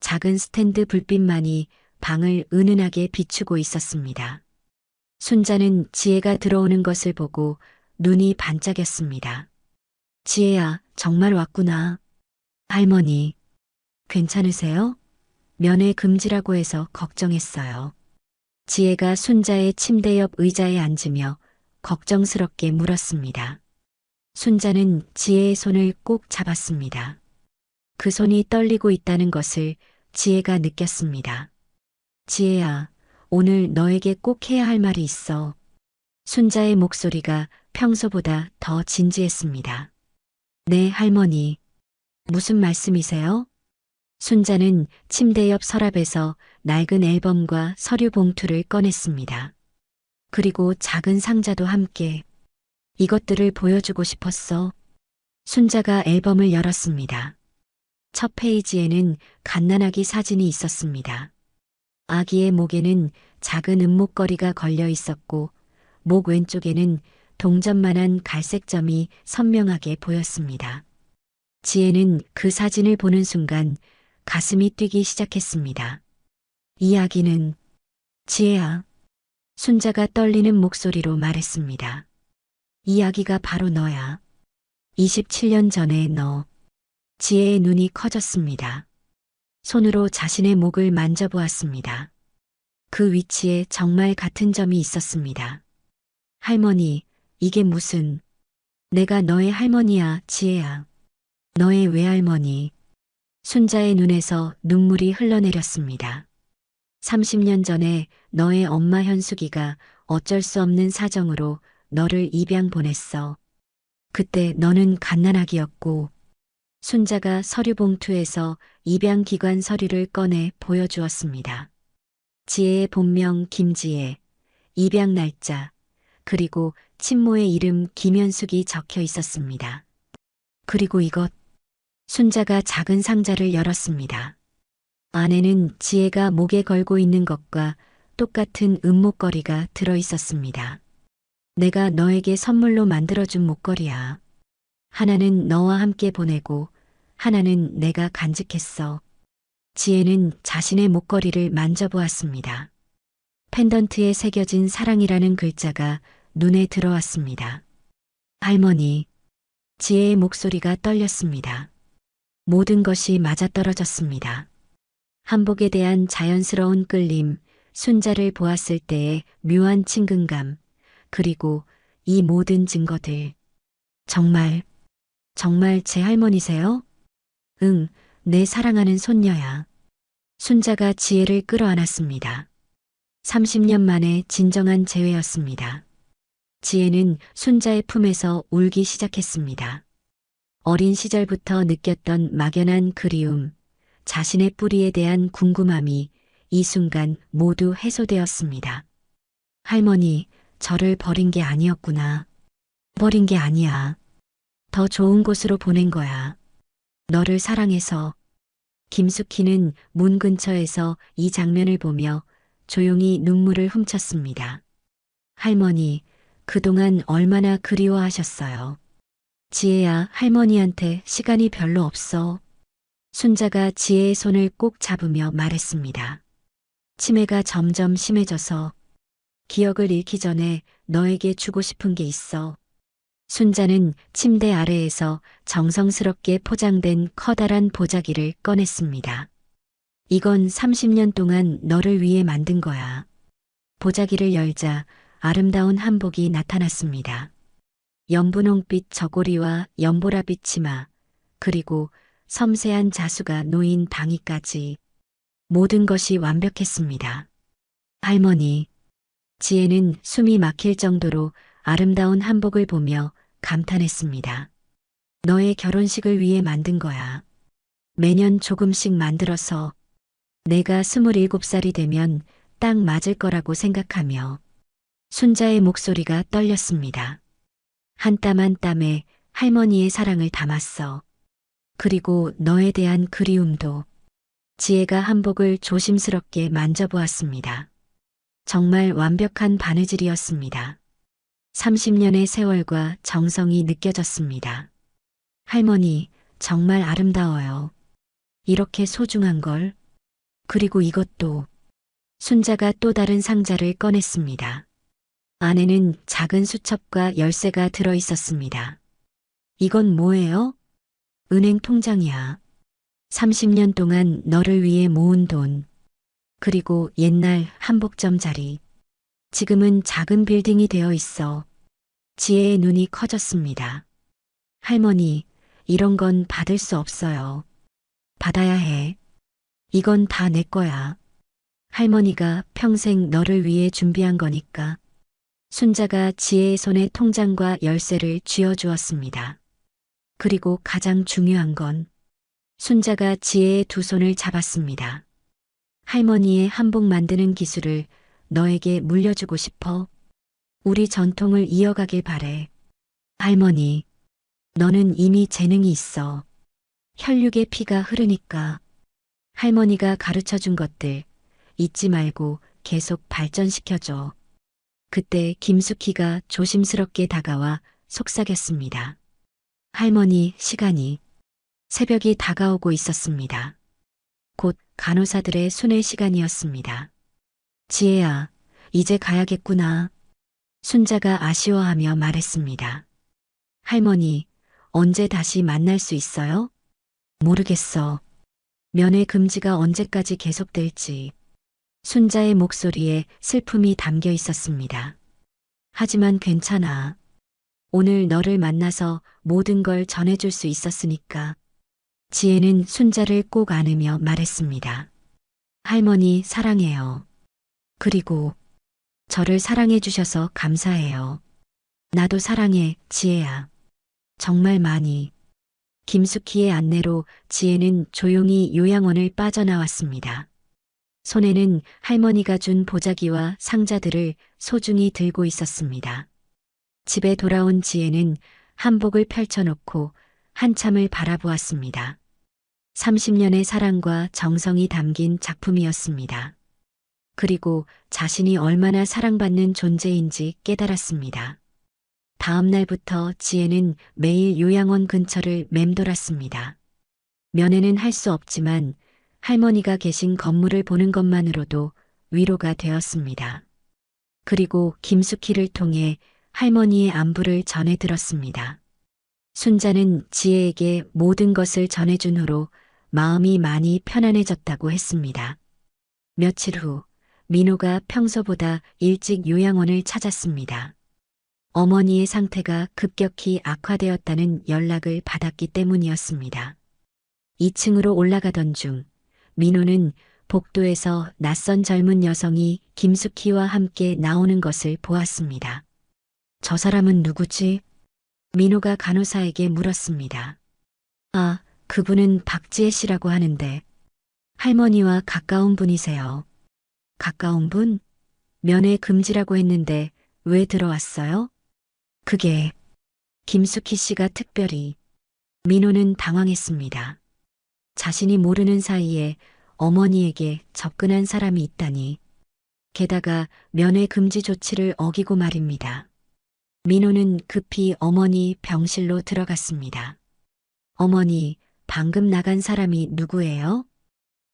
작은 스탠드 불빛만이 방을 은은하게 비추고 있었습니다. 순자는 지혜가 들어오는 것을 보고 눈이 반짝였습니다. 지혜야, 정말 왔구나. 할머니, 괜찮으세요? 면회 금지라고 해서 걱정했어요. 지혜가 순자의 침대 옆 의자에 앉으며 걱정스럽게 물었습니다. 순자는 지혜의 손을 꼭 잡았습니다. 그 손이 떨리고 있다는 것을 지혜가 느꼈습니다. 지혜야, 오늘 너에게 꼭 해야 할 말이 있어. 순자의 목소리가 평소보다 더 진지했습니다. 네, 할머니. 무슨 말씀이세요? 순자는 침대 옆 서랍에서 낡은 앨범과 서류 봉투를 꺼냈습니다. 그리고 작은 상자도 함께. 이것들을 보여주고 싶었어. 순자가 앨범을 열었습니다. 첫 페이지에는 갓난아기 사진이 있었습니다. 아기의 목에는 작은 은목걸이가 걸려 있었고 목 왼쪽에는 동전만한 갈색 점이 선명하게 보였습니다. 지혜는 그 사진을 보는 순간 가슴이 뛰기 시작했습니다. 이 아기는 지혜야. 순자가 떨리는 목소리로 말했습니다. 이 아기가 바로 너야. 27년 전에 너. 지혜의 눈이 커졌습니다. 손으로 자신의 목을 만져보았습니다. 그 위치에 정말 같은 점이 있었습니다. 할머니, 이게 무슨... 내가 너의 할머니야, 지혜야. 너의 외할머니. 순자의 눈에서 눈물이 흘러내렸습니다. 30년 전에 너의 엄마 현숙이가 어쩔 수 없는 사정으로 너를 입양 보냈어. 그때 너는 갓난아기였고 순자가 서류 봉투에서 입양 기관 서류를 꺼내 보여주었습니다. 지혜의 본명 김지혜, 입양 날짜, 그리고 친모의 이름 김현숙이 적혀 있었습니다. 그리고 이것, 순자가 작은 상자를 열었습니다. 안에는 지혜가 목에 걸고 있는 것과 똑같은 은목걸이가 들어 있었습니다. 내가 너에게 선물로 만들어준 목걸이야. 하나는 너와 함께 보내고 하나는 내가 간직했어. 지혜는 자신의 목걸이를 만져보았습니다. 펜던트에 새겨진 사랑이라는 글자가 눈에 들어왔습니다. 할머니, 지혜의 목소리가 떨렸습니다. 모든 것이 맞아떨어졌습니다. 한복에 대한 자연스러운 끌림, 순자를 보았을 때의 묘한 친근감, 그리고 이 모든 증거들. 정말 제 할머니세요? 응, 내 사랑하는 손녀야. 순자가 지혜를 끌어안았습니다. 30년 만에 진정한 재회였습니다. 지혜는 순자의 품에서 울기 시작했습니다. 어린 시절부터 느꼈던 막연한 그리움, 자신의 뿌리에 대한 궁금함이 이 순간 모두 해소되었습니다. 할머니, 저를 버린 게 아니었구나. 버린 게 아니야. 더 좋은 곳으로 보낸 거야. 너를 사랑해서. 김숙희는 문 근처에서 이 장면을 보며 조용히 눈물을 훔쳤습니다. 할머니, 그동안 얼마나 그리워하셨어요. 지혜야, 할머니한테 시간이 별로 없어. 순자가 지혜의 손을 꼭 잡으며 말했습니다. 치매가 점점 심해져서 기억을 잃기 전에 너에게 주고 싶은 게 있어. 순자는 침대 아래에서 정성스럽게 포장된 커다란 보자기를 꺼냈습니다. 이건 30년 동안 너를 위해 만든 거야. 보자기를 열자 아름다운 한복이 나타났습니다. 연분홍빛 저고리와 연보라빛 치마, 그리고 섬세한 자수가 놓인 방위까지 모든 것이 완벽했습니다. 할머니, 지혜는 숨이 막힐 정도로 아름다운 한복을 보며 감탄했습니다. 너의 결혼식을 위해 만든 거야. 매년 조금씩 만들어서 내가 27살이 되면 딱 맞을 거라고 생각하며 순자의 목소리가 떨렸습니다. 한 땀 한 땀에 할머니의 사랑을 담았어. 그리고 너에 대한 그리움도. 지혜가 한복을 조심스럽게 만져보았습니다. 정말 완벽한 바느질이었습니다. 30년의 세월과 정성이 느껴졌습니다. 할머니, 정말 아름다워요. 이렇게 소중한 걸. 그리고 이것도. 순자가 또 다른 상자를 꺼냈습니다. 안에는 작은 수첩과 열쇠가 들어 있었습니다. 이건 뭐예요? 은행 통장이야. 30년 동안 너를 위해 모은 돈. 그리고 옛날 한복점 자리. 지금은 작은 빌딩이 되어 있어. 지혜의 눈이 커졌습니다. 할머니, 이런 건 받을 수 없어요. 받아야 해. 이건 다 내 거야. 할머니가 평생 너를 위해 준비한 거니까. 순자가 지혜의 손에 통장과 열쇠를 쥐어주었습니다. 그리고 가장 중요한 건 순자가 지혜의 두 손을 잡았습니다. 할머니의 한복 만드는 기술을 너에게 물려주고 싶어. 우리 전통을 이어가길 바래. 할머니, 너는 이미 재능이 있어. 혈육의 피가 흐르니까. 할머니가 가르쳐 준 것들 잊지 말고 계속 발전시켜줘. 그때 김숙희가 조심스럽게 다가와 속삭였습니다. 할머니, 시간이. 새벽이 다가오고 있었습니다. 곧 간호사들의 순회 시간이었습니다. 지혜야, 이제 가야겠구나. 순자가 아쉬워하며 말했습니다. 할머니, 언제 다시 만날 수 있어요? 모르겠어. 면회 금지가 언제까지 계속될지. 순자의 목소리에 슬픔이 담겨 있었습니다. 하지만 괜찮아. 오늘 너를 만나서 모든 걸 전해줄 수 있었으니까. 지혜는 순자를 꼭 안으며 말했습니다. 할머니 사랑해요. 그리고 저를 사랑해 주셔서 감사해요. 나도 사랑해, 지혜야. 정말 많이. 김숙희의 안내로 지혜는 조용히 요양원을 빠져나왔습니다. 손에는 할머니가 준 보자기와 상자들을 소중히 들고 있었습니다. 집에 돌아온 지혜는 한복을 펼쳐놓고 한참을 바라보았습니다. 30년의 사랑과 정성이 담긴 작품이었습니다. 그리고 자신이 얼마나 사랑받는 존재인지 깨달았습니다. 다음 날부터 지혜는 매일 요양원 근처를 맴돌았습니다. 면회는 할 수 없지만 할머니가 계신 건물을 보는 것만으로도 위로가 되었습니다. 그리고 김숙희를 통해 할머니의 안부를 전해 들었습니다. 순자는 지혜에게 모든 것을 전해준 후로 마음이 많이 편안해졌다고 했습니다. 며칠 후 민호가 평소보다 일찍 요양원을 찾았습니다. 어머니의 상태가 급격히 악화되었다는 연락을 받았기 때문이었습니다. 2층으로 올라가던 중 민호는 복도에서 낯선 젊은 여성이 김숙희와 함께 나오는 것을 보았습니다. 저 사람은 누구지? 민호가 간호사에게 물었습니다. 아, 그분은 박지혜 씨라고 하는데 할머니와 가까운 분이세요. 가까운 분? 면회 금지라고 했는데 왜 들어왔어요? 그게 김숙희 씨가 특별히. 민호는 당황했습니다. 자신이 모르는 사이에 어머니에게 접근한 사람이 있다니. 게다가 면회 금지 조치를 어기고 말입니다. 민호는 급히 어머니 병실로 들어갔습니다. 어머니, 방금 나간 사람이 누구예요?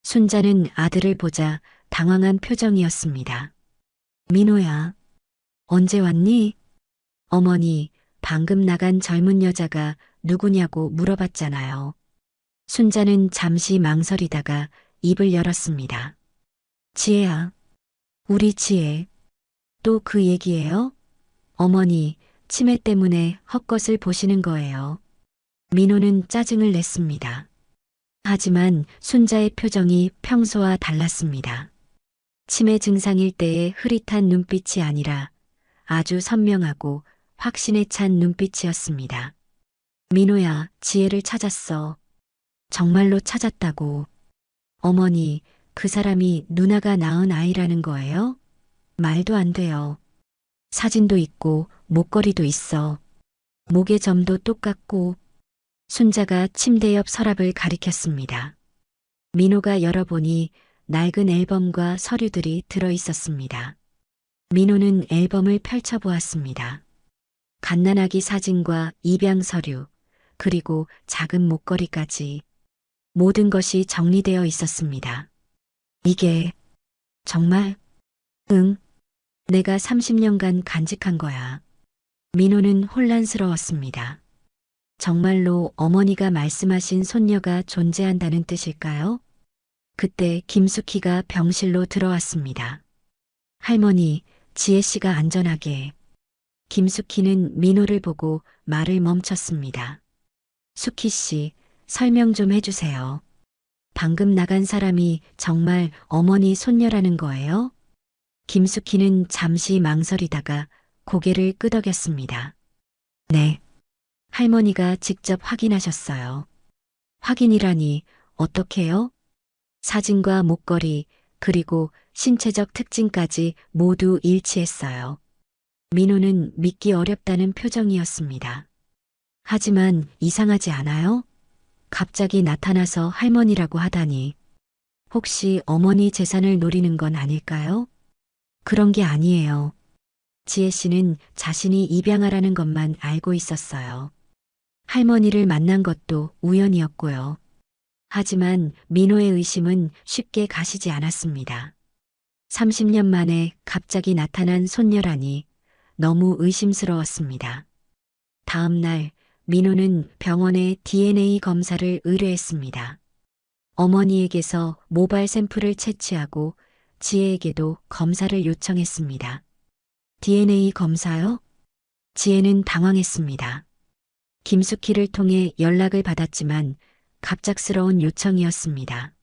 순자는 아들을 보자 당황한 표정이었습니다. 민호야, 언제 왔니? 어머니, 방금 나간 젊은 여자가 누구냐고 물어봤잖아요. 순자는 잠시 망설이다가 입을 열었습니다. 지혜야, 우리 지혜. 또 그 얘기예요? 어머니, 치매 때문에 헛것을 보시는 거예요. 민호는 짜증을 냈습니다. 하지만 순자의 표정이 평소와 달랐습니다. 치매 증상일 때의 흐릿한 눈빛이 아니라 아주 선명하고 확신에 찬 눈빛이었습니다. 민호야, 지혜를 찾았어. 정말로 찾았다고. 어머니, 그 사람이 누나가 낳은 아이라는 거예요? 말도 안 돼요. 사진도 있고 목걸이도 있어. 목의 점도 똑같고. 순자가 침대 옆 서랍을 가리켰습니다. 민호가 열어보니 낡은 앨범과 서류들이 들어 있었습니다. 민호는 앨범을 펼쳐보았습니다. 갓난아기 사진과 입양 서류, 그리고 작은 목걸이까지 모든 것이 정리되어 있었습니다. 이게 정말? 응, 내가 30년간 간직한 거야. 민호는 혼란스러웠습니다. 정말로 어머니가 말씀하신 손녀가 존재한다는 뜻일까요? 그때 김숙희가 병실로 들어왔습니다. 할머니, 지혜 씨가 안전하게. 김숙희는 민호를 보고 말을 멈췄습니다. 숙희 씨, 설명 좀 해주세요. 방금 나간 사람이 정말 어머니 손녀라는 거예요? 김숙희는 잠시 망설이다가 고개를 끄덕였습니다. 네. 할머니가 직접 확인하셨어요. 확인이라니 어떻게요? 사진과 목걸이, 그리고 신체적 특징까지 모두 일치했어요. 민호는 믿기 어렵다는 표정이었습니다. 하지만 이상하지 않아요? 갑자기 나타나서 할머니라고 하다니. 혹시 어머니 재산을 노리는 건 아닐까요? 그런 게 아니에요. 지혜 씨는 자신이 입양하라는 것만 알고 있었어요. 할머니를 만난 것도 우연이었고요. 하지만 민호의 의심은 쉽게 가시지 않았습니다. 30년 만에 갑자기 나타난 손녀라니 너무 의심스러웠습니다. 다음 날 민호는 병원에 DNA 검사를 의뢰했습니다. 어머니에게서 모발 샘플을 채취하고 지혜에게도 검사를 요청했습니다. DNA 검사요? 지혜는 당황했습니다. 김숙희를 통해 연락을 받았지만 갑작스러운 요청이었습니다.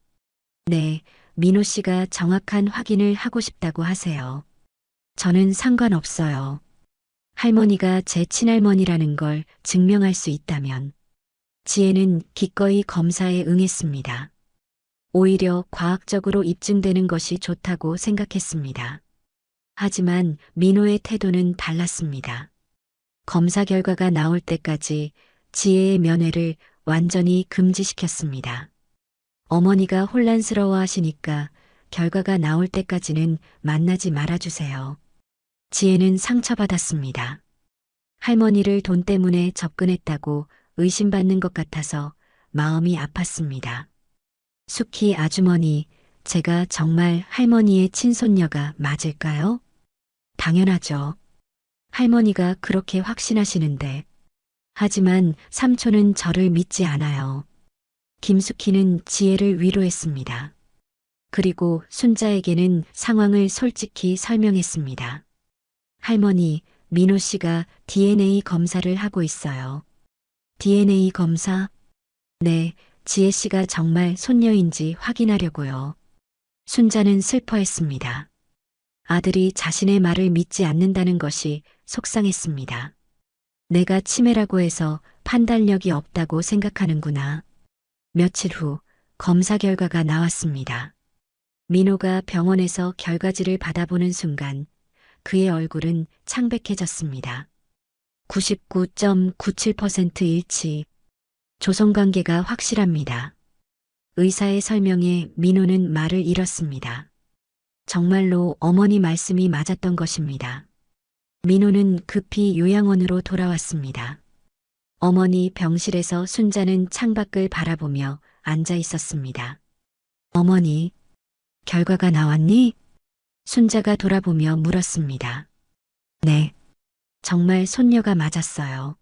네, 민호 씨가 정확한 확인을 하고 싶다고 하세요. 저는 상관없어요. 할머니가 제 친할머니라는 걸 증명할 수 있다면. 지혜는 기꺼이 검사에 응했습니다. 오히려 과학적으로 입증되는 것이 좋다고 생각했습니다. 하지만 민호의 태도는 달랐습니다. 검사 결과가 나올 때까지 지혜의 면회를 완전히 금지시켰습니다. 어머니가 혼란스러워 하시니까 결과가 나올 때까지는 만나지 말아주세요. 지혜는 상처받았습니다. 할머니를 돈 때문에 접근했다고 의심받는 것 같아서 마음이 아팠습니다. 숙희 아주머니, 제가 정말 할머니의 친손녀가 맞을까요? 당연하죠. 할머니가 그렇게 확신하시는데. 하지만 삼촌은 저를 믿지 않아요. 김숙희는 지혜를 위로했습니다. 그리고 순자에게는 상황을 솔직히 설명했습니다. 할머니, 민호 씨가 DNA 검사를 하고 있어요. DNA 검사? 네, 지혜 씨가 정말 손녀인지 확인하려고요. 순자는 슬퍼했습니다. 아들이 자신의 말을 믿지 않는다는 것이 속상했습니다. 내가 치매라고 해서 판단력이 없다고 생각하는구나. 며칠 후 검사 결과가 나왔습니다. 민호가 병원에서 결과지를 받아보는 순간 그의 얼굴은 창백해졌습니다. 99.97% 일치. 조성관계가 확실합니다. 의사의 설명에 민호는 말을 잃었습니다. 정말로 어머니 말씀이 맞았던 것입니다. 민호는 급히 요양원으로 돌아왔습니다. 어머니 병실에서 순자는 창밖을 바라보며 앉아 있었습니다. 어머니, 결과가 나왔니? 순자가 돌아보며 물었습니다. 네, 정말 손녀가 맞았어요.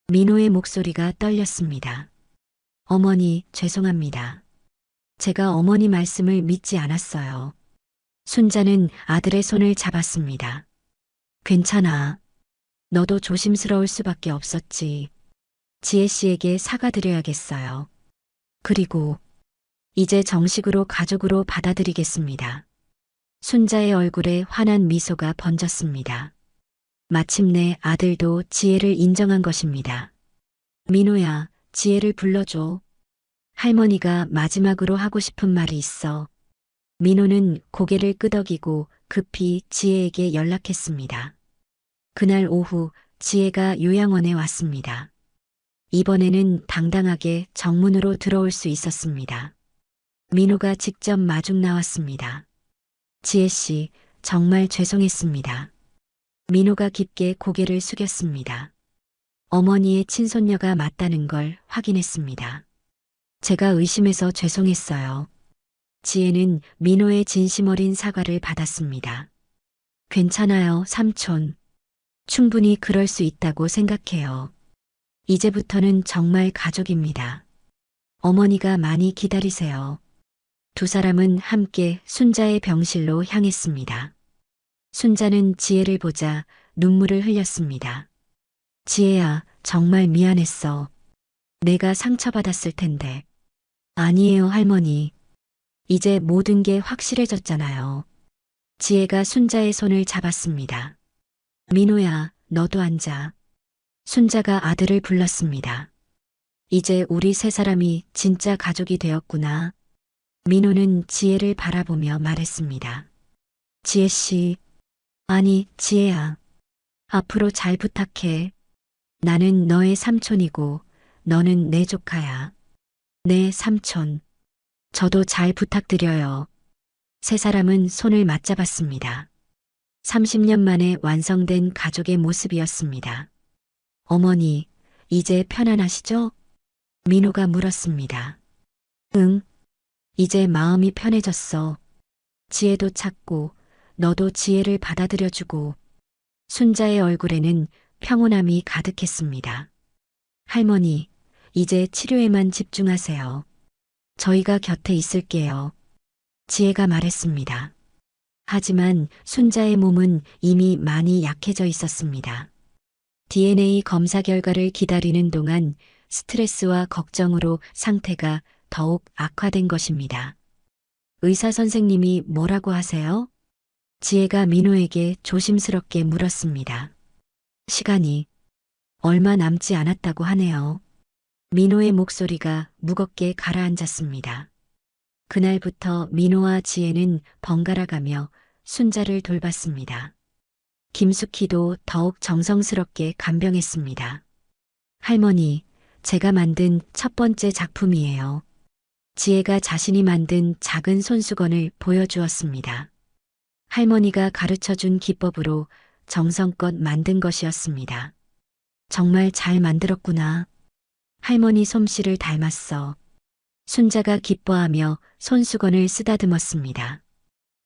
민호의 목소리가 떨렸습니다. 어머니, 죄송합니다. 제가 어머니 말씀을 믿지 않았어요. 순자는 아들의 손을 잡았습니다. 괜찮아. 너도 조심스러울 수밖에 없었지. 지혜 씨에게 사과드려야겠어요. 그리고 이제 정식으로 가족으로 받아들이겠습니다. 순자의 얼굴에 환한 미소가 번졌습니다. 마침내 아들도 지혜를 인정한 것입니다. 민호야, 지혜를 불러줘. 할머니가 마지막으로 하고 싶은 말이 있어. 민호는 고개를 끄덕이고 급히 지혜에게 연락했습니다. 그날 오후 지혜가 요양원에 왔습니다. 이번에는 당당하게 정문으로 들어올 수 있었습니다. 민호가 직접 마중 나왔습니다. 지혜 씨, 정말 죄송했습니다. 민호가 깊게 고개를 숙였습니다. 어머니의 친손녀가 맞다는 걸 확인했습니다. 제가 의심해서 죄송했어요. 지혜는 민호의 진심 어린 사과를 받았습니다. 괜찮아요, 삼촌. 충분히 그럴 수 있다고 생각해요. 이제부터는 정말 가족입니다. 어머니가 많이 기다리세요. 두 사람은 함께 순자의 병실로 향했습니다. 순자는 지혜를 보자 눈물을 흘렸습니다. 지혜야, 정말 미안했어. 내가 상처받았을 텐데. 아니에요, 할머니. 이제 모든 게 확실해졌잖아요. 지혜가 순자의 손을 잡았습니다. 민호야, 너도 앉아. 순자가 아들을 불렀습니다. 이제 우리 세 사람이 진짜 가족이 되었구나. 민호는 지혜를 바라보며 말했습니다. 지혜 씨, 아니, 지혜야. 앞으로 잘 부탁해. 나는 너의 삼촌이고 너는 내 조카야. 네, 삼촌. 저도 잘 부탁드려요. 세 사람은 손을 맞잡았습니다. 30년 만에 완성된 가족의 모습이었습니다. 어머니, 이제 편안하시죠? 민호가 물었습니다. 응, 이제 마음이 편해졌어. 지혜도 찾고, 너도 지혜를 받아들여주고, 순자의 얼굴에는 평온함이 가득했습니다. 할머니, 이제 치료에만 집중하세요. 저희가 곁에 있을게요. 지혜가 말했습니다. 하지만 순자의 몸은 이미 많이 약해져 있었습니다. DNA 검사 결과를 기다리는 동안 스트레스와 걱정으로 상태가 더욱 악화된 것입니다. 의사 선생님이 뭐라고 하세요? 지혜가 민호에게 조심스럽게 물었습니다. 시간이 얼마 남지 않았다고 하네요. 민호의 목소리가 무겁게 가라앉았습니다. 그날부터 민호와 지혜는 번갈아가며 순자를 돌봤습니다. 김숙희도 더욱 정성스럽게 간병했습니다. 할머니, 제가 만든 첫 번째 작품이에요. 지혜가 자신이 만든 작은 손수건을 보여주었습니다. 할머니가 가르쳐준 기법으로 정성껏 만든 것이었습니다. 정말 잘 만들었구나. 할머니 솜씨를 닮았어. 순자가 기뻐하며 손수건을 쓰다듬었습니다.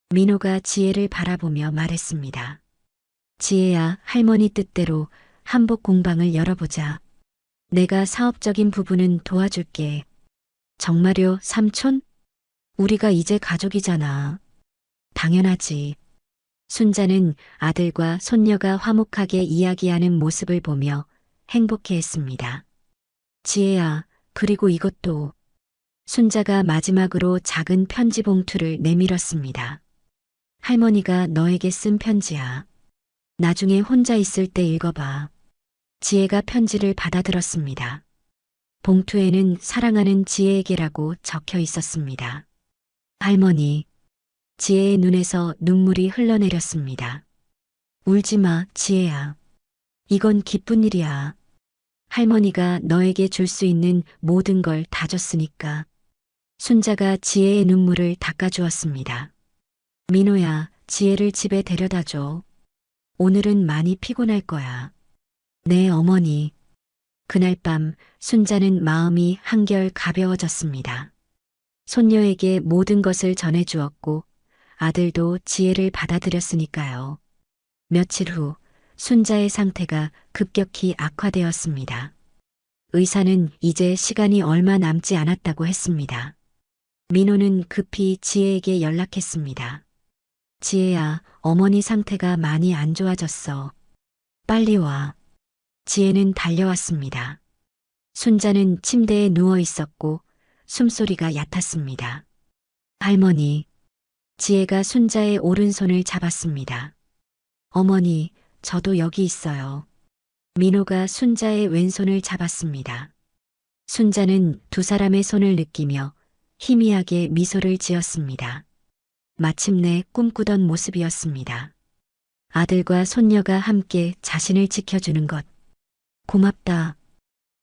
민호가 지혜를 바라보며 말했습니다. 지혜야, 할머니 뜻대로 한복 공방을 열어보자. 내가 사업적인 부분은 도와줄게. 정말요, 삼촌? 우리가 이제 가족이잖아. 당연하지. 순자는 아들과 손녀가 화목하게 이야기하는 모습을 보며 행복해했습니다. 지혜야, 그리고 이것도. 순자가 마지막으로 작은 편지 봉투를 내밀었습니다. 할머니가 너에게 쓴 편지야. 나중에 혼자 있을 때 읽어봐. 지혜가 편지를 받아들었습니다. 봉투에는 사랑하는 지혜에게라고 적혀 있었습니다. 할머니, 지혜의 눈에서 눈물이 흘러내렸습니다. 울지 마, 지혜야. 이건 기쁜 일이야. 할머니가 너에게 줄 수 있는 모든 걸 다 줬으니까. 순자가 지혜의 눈물을 닦아주었습니다. 민호야, 지혜를 집에 데려다 줘. 오늘은 많이 피곤할 거야. 네, 어머니. 그날 밤 순자는 마음이 한결 가벼워졌습니다. 손녀에게 모든 것을 전해주었고 아들도 지혜를 받아들였으니까요. 며칠 후 순자의 상태가 급격히 악화되었습니다. 의사는 이제 시간이 얼마 남지 않았다고 했습니다. 민호는 급히 지혜에게 연락했습니다. 지혜야, 어머니 상태가 많이 안 좋아졌어. 빨리 와. 지혜는 달려왔습니다. 순자는 침대에 누워 있었고 숨소리가 얕았습니다. 할머니. 지혜가 순자의 오른손을 잡았습니다. 어머니, 저도 여기 있어요. 민호가 순자의 왼손을 잡았습니다. 순자는 두 사람의 손을 느끼며 희미하게 미소를 지었습니다. 마침내 꿈꾸던 모습이었습니다. 아들과 손녀가 함께 자신을 지켜주는 것. 고맙다.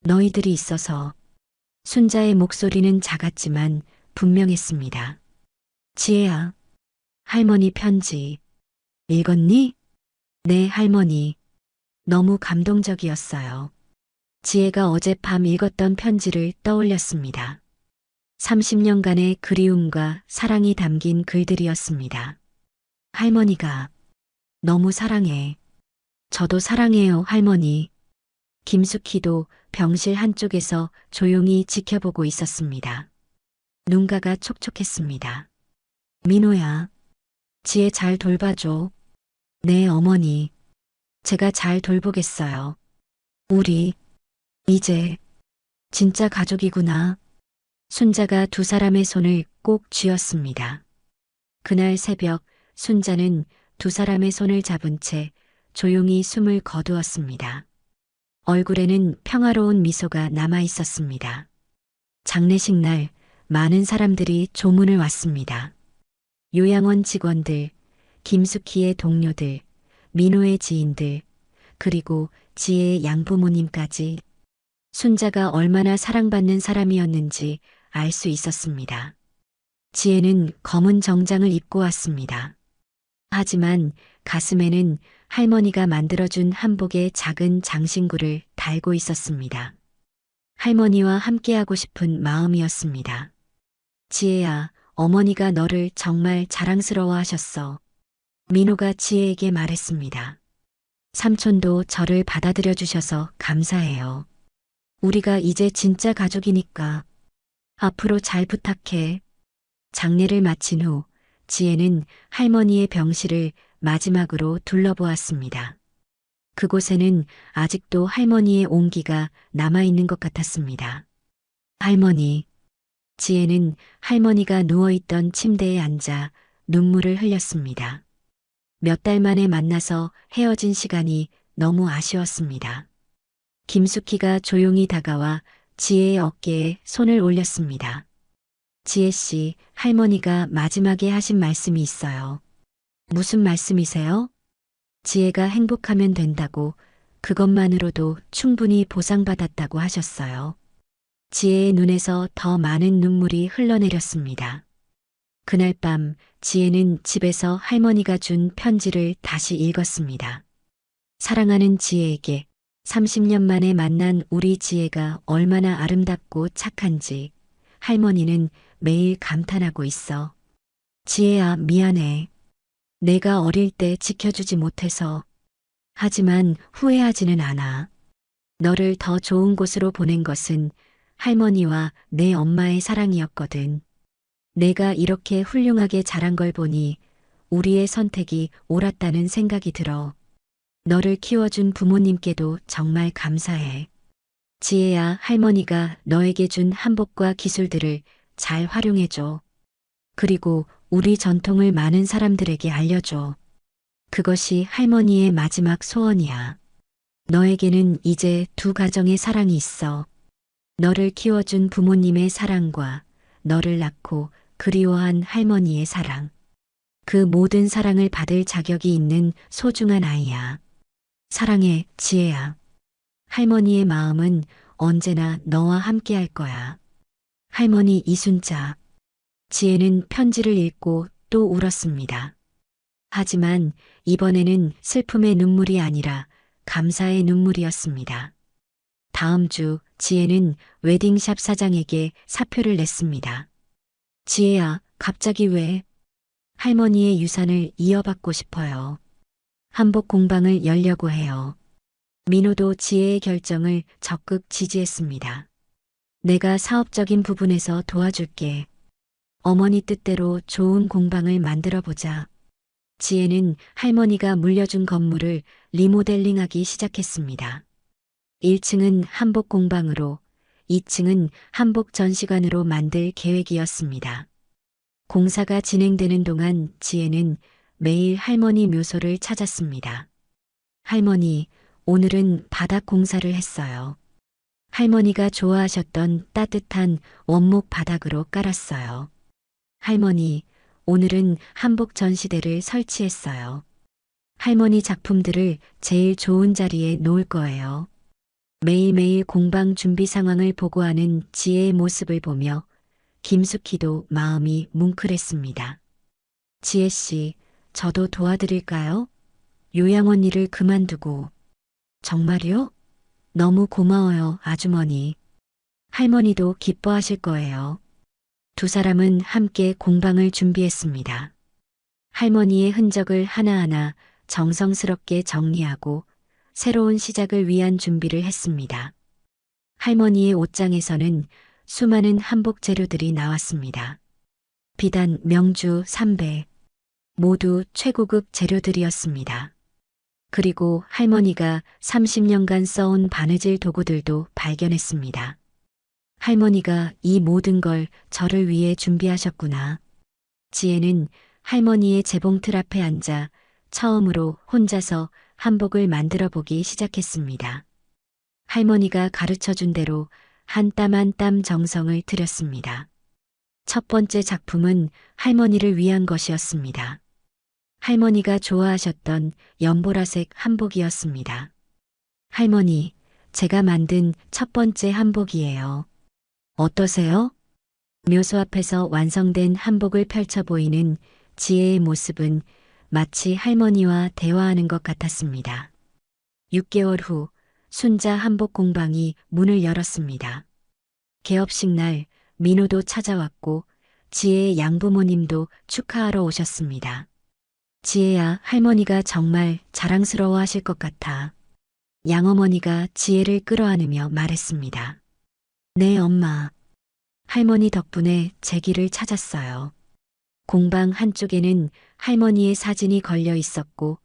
너희들이 있어서. 순자의 목소리는 작았지만 분명했습니다. 지혜야, 할머니 편지. 읽었니? 네, 할머니. 너무 감동적이었어요. 지혜가 어젯밤 읽었던 편지를 떠올렸습니다. 30년간의 그리움과 사랑이 담긴 글들이었습니다. 할머니가 너무 사랑해. 저도 사랑해요, 할머니. 김숙희도 병실 한쪽에서 조용히 지켜보고 있었습니다. 눈가가 촉촉했습니다. 민호야, 지혜 잘 돌봐줘. 네, 어머니. 제가 잘 돌보겠어요. 우리 이제 진짜 가족이구나. 순자가 두 사람의 손을 꼭 쥐었습니다. 그날 새벽 순자는 두 사람의 손을 잡은 채 조용히 숨을 거두었습니다. 얼굴에는 평화로운 미소가 남아 있었습니다. 장례식 날 많은 사람들이 조문을 왔습니다. 요양원 직원들, 김숙희의 동료들, 민호의 지인들, 그리고 지혜의 양부모님까지 순자가 얼마나 사랑받는 사람이었는지 알 수 있었습니다. 지혜는 검은 정장을 입고 왔습니다. 하지만 가슴에는 할머니가 만들어준 한복의 작은 장신구를 달고 있었습니다. 할머니와 함께하고 싶은 마음이었습니다. 지혜야, 어머니가 너를 정말 자랑스러워하셨어. 민호가 지혜에게 말했습니다. 삼촌도 저를 받아들여 주셔서 감사해요. 우리가 이제 진짜 가족이니까 앞으로 잘 부탁해. 장례를 마친 후 지혜는 할머니의 병실을 마지막으로 둘러보았습니다. 그곳에는 아직도 할머니의 온기가 남아있는 것 같았습니다. 할머니. 지혜는 할머니가 누워있던 침대에 앉아 눈물을 흘렸습니다. 몇 달 만에 만나서 헤어진 시간이 너무 아쉬웠습니다. 김숙희가 조용히 다가와 지혜의 어깨에 손을 올렸습니다. 지혜 씨, 할머니가 마지막에 하신 말씀이 있어요. 무슨 말씀이세요? 지혜가 행복하면 된다고, 그것만으로도 충분히 보상받았다고 하셨어요. 지혜의 눈에서 더 많은 눈물이 흘러내렸습니다. 그날 밤 지혜는 집에서 할머니가 준 편지를 다시 읽었습니다. 사랑하는 지혜에게 30년 만에 만난 우리 지혜가 얼마나 아름답고 착한지 할머니는 매일 감탄하고 있어. 지혜야, 미안해. 내가 어릴 때 지켜주지 못해서. 하지만 후회하지는 않아. 너를 더 좋은 곳으로 보낸 것은 할머니와 내 엄마의 사랑이었거든. 내가 이렇게 훌륭하게 자란 걸 보니 우리의 선택이 옳았다는 생각이 들어. 너를 키워준 부모님께도 정말 감사해. 지혜야, 할머니가 너에게 준 한복과 기술들을 잘 활용해줘. 그리고 우리 전통을 많은 사람들에게 알려줘. 그것이 할머니의 마지막 소원이야. 너에게는 이제 두 가정의 사랑이 있어. 너를 키워준 부모님의 사랑과 너를 낳고 그리워한 할머니의 사랑. 그 모든 사랑을 받을 자격이 있는 소중한 아이야. 사랑해, 지혜야. 할머니의 마음은 언제나 너와 함께 할 거야. 할머니 이순자. 지혜는 편지를 읽고 또 울었습니다. 하지만 이번에는 슬픔의 눈물이 아니라 감사의 눈물이었습니다. 다음 주 지혜는 웨딩샵 사장에게 사표를 냈습니다. 지혜야, 갑자기 왜? 할머니의 유산을 이어받고 싶어요. 한복 공방을 열려고 해요. 민호도 지혜의 결정을 적극 지지했습니다. 내가 사업적인 부분에서 도와줄게. 어머니 뜻대로 좋은 공방을 만들어 보자. 지혜는 할머니가 물려준 건물을 리모델링하기 시작했습니다. 1층은 한복 공방으로, 2층은 한복 전시관으로 만들 계획이었습니다. 공사가 진행되는 동안 지혜는 매일 할머니 묘소를 찾았습니다. 할머니, 오늘은 바닥 공사를 했어요. 할머니가 좋아하셨던 따뜻한 원목 바닥으로 깔았어요. 할머니, 오늘은 한복 전시대를 설치했어요. 할머니 작품들을 제일 좋은 자리에 놓을 거예요. 매일매일 공방 준비 상황을 보고하는 지혜의 모습을 보며 김숙희도 마음이 뭉클했습니다. 지혜 씨, 저도 도와드릴까요? 요양 언니를 그만두고. 정말요? 너무 고마워요, 아주머니. 할머니도 기뻐하실 거예요. 두 사람은 함께 공방을 준비했습니다. 할머니의 흔적을 하나하나 정성스럽게 정리하고 새로운 시작을 위한 준비를 했습니다. 할머니의 옷장에서는 수많은 한복 재료들이 나왔습니다. 비단, 명주, 삼배, 모두 최고급 재료들이었습니다. 그리고 할머니가 30년간 써온 바느질 도구들도 발견했습니다. 할머니가 이 모든 걸 저를 위해 준비하셨구나. 지혜는 할머니의 재봉틀 앞에 앉아 처음으로 혼자서 한복을 만들어 보기 시작했습니다. 할머니가 가르쳐 준 대로 한 땀 한 땀 정성을 들였습니다. 첫 번째 작품은 할머니를 위한 것이었습니다. 할머니가 좋아하셨던 연보라색 한복이었습니다. 할머니, 제가 만든 첫 번째 한복이에요. 어떠세요? 묘소 앞에서 완성된 한복을 펼쳐 보이는 지혜의 모습은 마치 할머니와 대화하는 것 같았습니다. 6개월 후 순자 한복 공방이 문을 열었습니다. 개업식 날 민호도 찾아왔고 지혜의 양부모님도 축하하러 오셨습니다. 지혜야, 할머니가 정말 자랑스러워 하실 것 같아. 양어머니가 지혜를 끌어안으며 말했습니다. 네, 엄마. 할머니 덕분에 제 길을 찾았어요. 공방 한쪽에는 할머니의 사진이 걸려 있었고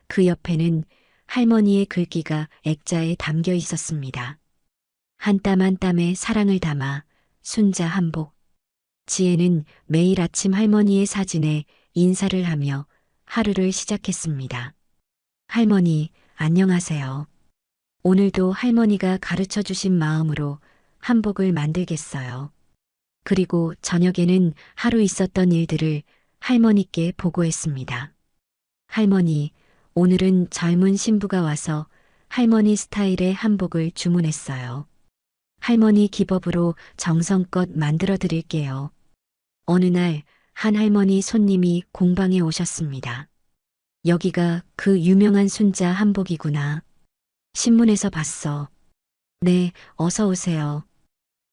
그 옆에는 할머니의 글귀가 액자에 담겨 있었습니다. 한 땀 한 땀에 사랑을 담아 순자 한복. 지혜는 매일 아침 할머니의 사진에 인사를 하며 하루를 시작했습니다. 할머니, 안녕하세요. 오늘도 할머니가 가르쳐 주신 마음으로 한복을 만들겠어요. 그리고 저녁에는 하루 있었던 일들을 할머니께 보고했습니다. 할머니, 오늘은 젊은 신부가 와서 할머니 스타일의 한복을 주문했어요. 할머니 기법으로 정성껏 만들어 드릴게요. 어느 날 한 할머니 손님이 공방에 오셨습니다. 여기가 그 유명한 순자 한복이구나. 신문에서 봤어. 네, 어서 오세요.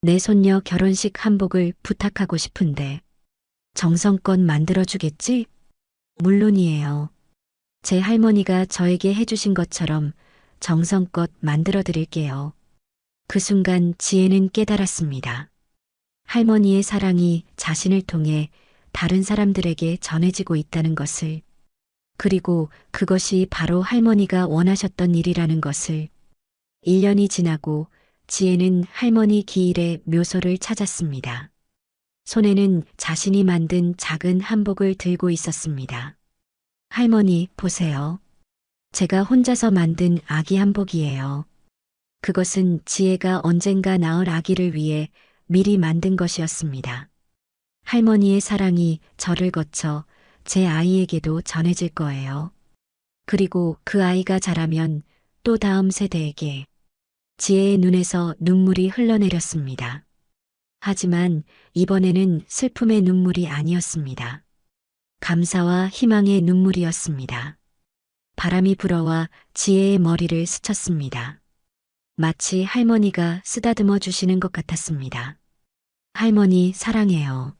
내 손녀 결혼식 한복을 부탁하고 싶은데 정성껏 만들어주겠지? 물론이에요. 제 할머니가 저에게 해주신 것처럼 정성껏 만들어 드릴게요. 그 순간 지혜는 깨달았습니다. 할머니의 사랑이 자신을 통해 다른 사람들에게 전해지고 있다는 것을, 그리고 그것이 바로 할머니가 원하셨던 일이라는 것을. 1년이 지나고 지혜는 할머니 기일의 묘소를 찾았습니다. 손에는 자신이 만든 작은 한복을 들고 있었습니다. 할머니, 보세요. 제가 혼자서 만든 아기 한복이에요. 그것은 지혜가 언젠가 낳을 아기를 위해 미리 만든 것이었습니다. 할머니의 사랑이 저를 거쳐 제 아이에게도 전해질 거예요. 그리고 그 아이가 자라면 또 다음 세대에게. 지혜의 눈에서 눈물이 흘러내렸습니다. 하지만 이번에는 슬픔의 눈물이 아니었습니다. 감사와 희망의 눈물이었습니다. 바람이 불어와 지혜의 머리를 스쳤습니다. 마치 할머니가 쓰다듬어 주시는 것 같았습니다. 할머니, 사랑해요.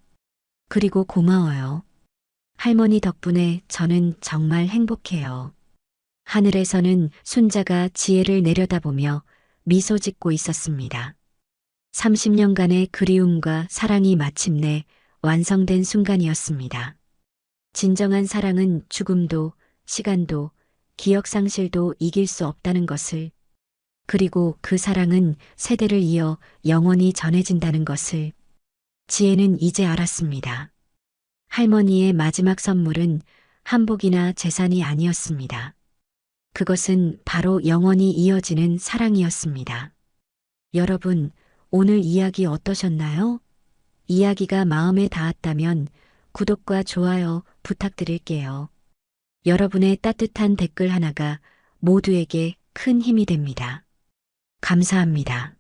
그리고 고마워요. 할머니 덕분에 저는 정말 행복해요. 하늘에서는 순자가 지혜를 내려다보며 미소 짓고 있었습니다. 30년간의 그리움과 사랑이 마침내 완성된 순간이었습니다. 진정한 사랑은 죽음도, 시간도, 기억 상실도 이길 수 없다는 것을, 그리고 그 사랑은 세대를 이어 영원히 전해진다는 것을 지혜는 이제 알았습니다. 할머니의 마지막 선물은 한복이나 재산이 아니었습니다. 그것은 바로 영원히 이어지는 사랑이었습니다. 여러분, 오늘 이야기 어떠셨나요? 이야기가 마음에 닿았다면 구독과 좋아요 부탁드릴게요. 여러분의 따뜻한 댓글 하나가 모두에게 큰 힘이 됩니다. 감사합니다.